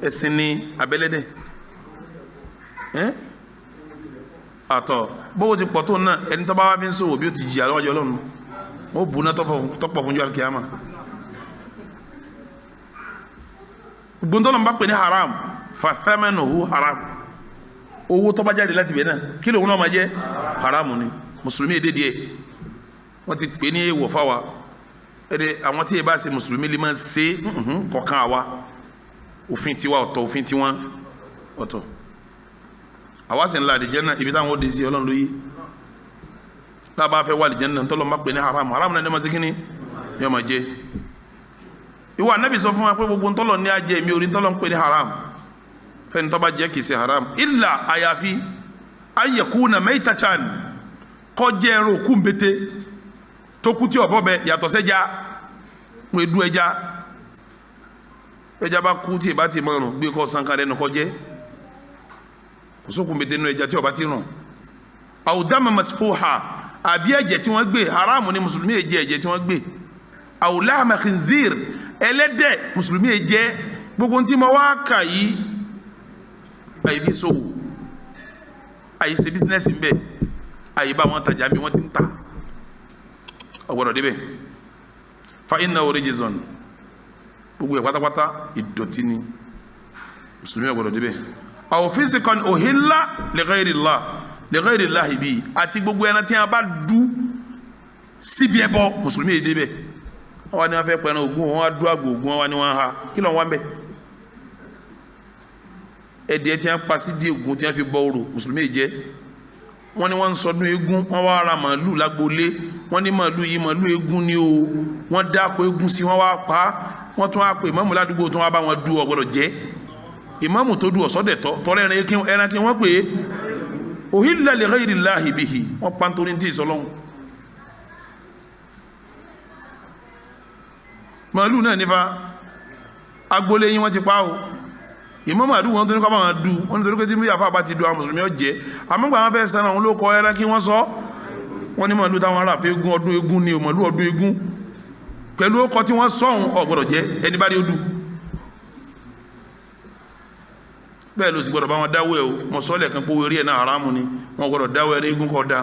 ẹ̀sìn ní abẹ́lẹ́dẹ̀ àtọ̀ bówó ti pọ̀ tó náà ẹni tó bá wá fi ń sòwò bí ó ti jìyà lọ́wọ́jọ́ Ọlọ́run ó bù náà tọ́pọ̀ fún jọ́ kíámà gbóntọ́lọ́ bá pè ní haram fathamanuhu haram owó tó bá jáde láti bẹ̀ náà kí lóun náà máa jẹ́ haram ni mùsùlùmí èdè díẹ̀ wọ́n ti pè ní èèwọ̀ fáwa ẹ̀dẹ̀ àwọn tí ẹ bá ṣe mùsùlùmí lè máa ṣe kọ̀ọ̀kan àwa òfin tiwa ọ̀tọ̀ òfin tiwọn ọ̀tọ̀ àwa sì ń la àdìjẹ́nà ibi táwọn ó dé sí Ọlọ́run lóyè tá a bá fẹ́ wà àdìjẹ́nà tọ́lọ́ bá pè ní haram haram náà ní ọmọ sí kíní ní ọmọ jẹ́ ìwà Ànábì sọ fún wa pé gbogbo ntọ́lọ̀ ní ajẹ́ mi orí ntọ́lọ̀ ń pè ní haram fẹ́ni tọ́ bá jẹ́ kìí ṣe haram illa àyàfi an yakuna maytatan kọjẹ́ ẹran òkú mbete tó kú tí ọ̀bọ bẹ yàtọ̀ sẹ́jà pé du ẹja bá kú tí ì bá ti mọ̀rùn gbé kọ́ sankan rẹ̀ nù kọjẹ́ kòsókùn mbete nù ẹja tí ọba ti rùn aw dama masfuha àbí ẹ̀jẹ̀ tí wọ́n gbé haramu ni mùsùlùmí ẹ̀jẹ̀ tí wọ́n gbé aw lahma khinzir ẹlẹ́dẹ̀ mùsùlùmí yẹ jẹ gbogbo ntí ma wá kà yìí àyè fi sòwò àyè ṣe bísínẹ́sì ń bẹ àyè bá wọn tajà bí wọ́n ti ń ta ọ̀gbọ́dọ̀ débẹ̀ fa innahu rijzun gbogbo ẹ̀ pátápátá ìdọ̀tí ni mùsùlùmí ọ̀gbọ́dọ̀ débẹ̀ aw fisqan uhilla li ghayri llahi bi àti gbogbo ẹran tí a bá du síbi ẹbọ mùsùlùmí yẹ débẹ̀ wọ́n wá ní wọ́n fẹ́ pẹ̀lú ogun wọ́n wá dú àgbò ogun wọ́n wá ní wọ́n ha kí lọ́n wá ń bẹ̀ ẹ̀dẹ̀ tí wọ́n pa sí di ogun tí wọ́n fi bọ orò mùsùlùmí jẹ́ wọ́n ní wọ́n ń sọdún eégún wọ́n wá ra màálù lágbolé wọ́n ní màálù yìí màálù eégún ni o wọ́n dáko eégún sí wọ́n wá pa wọ́n tún wá pè ìmáàmù ládùúgbò tún wá bá wọn du ọ̀gbọ́dọ̀ jẹ́ ìmáàmù tó du ọ̀sọ́dẹ̀ tọ́lẹ̀ ẹran kí wọ́n pè é uhilla li ghayri llahi bihi wọ́n pa nítorí ní tí ìsọlọ́hún màálù náà nífa agbolé yín wọ́n ti pa o ìmáàmù àdúgbò wọn tó ní kọ́ bá wọn du wọn nítorí pé tí àfáà bá ti du àwọn mùsùlùmí ọ̀jẹ́ àmọ́gbà wọn fẹ́ sanra òun ló kọ ẹran kí wọ́n sọ wọ́n ní màálù táwọn ará fẹ́ gún ọdún eégún ni o màálù ọdún eégún pẹ̀lú ọkọ̀ tí wọ́n sọ̀hún ọ̀gbọ́dọ̀ jẹ́ ẹni bá rí ó du bẹ́ẹ̀ ló sì gbọ́dọ̀ bá wọn dáwọ́ ẹ̀ o mọ̀ sọ́ọ̀lẹ̀ kan pé owó eré ẹ̀ náà haramu ni wọ́n gbọ́dọ̀ dáwọ́ ẹ̀ ní eégún kọ́ da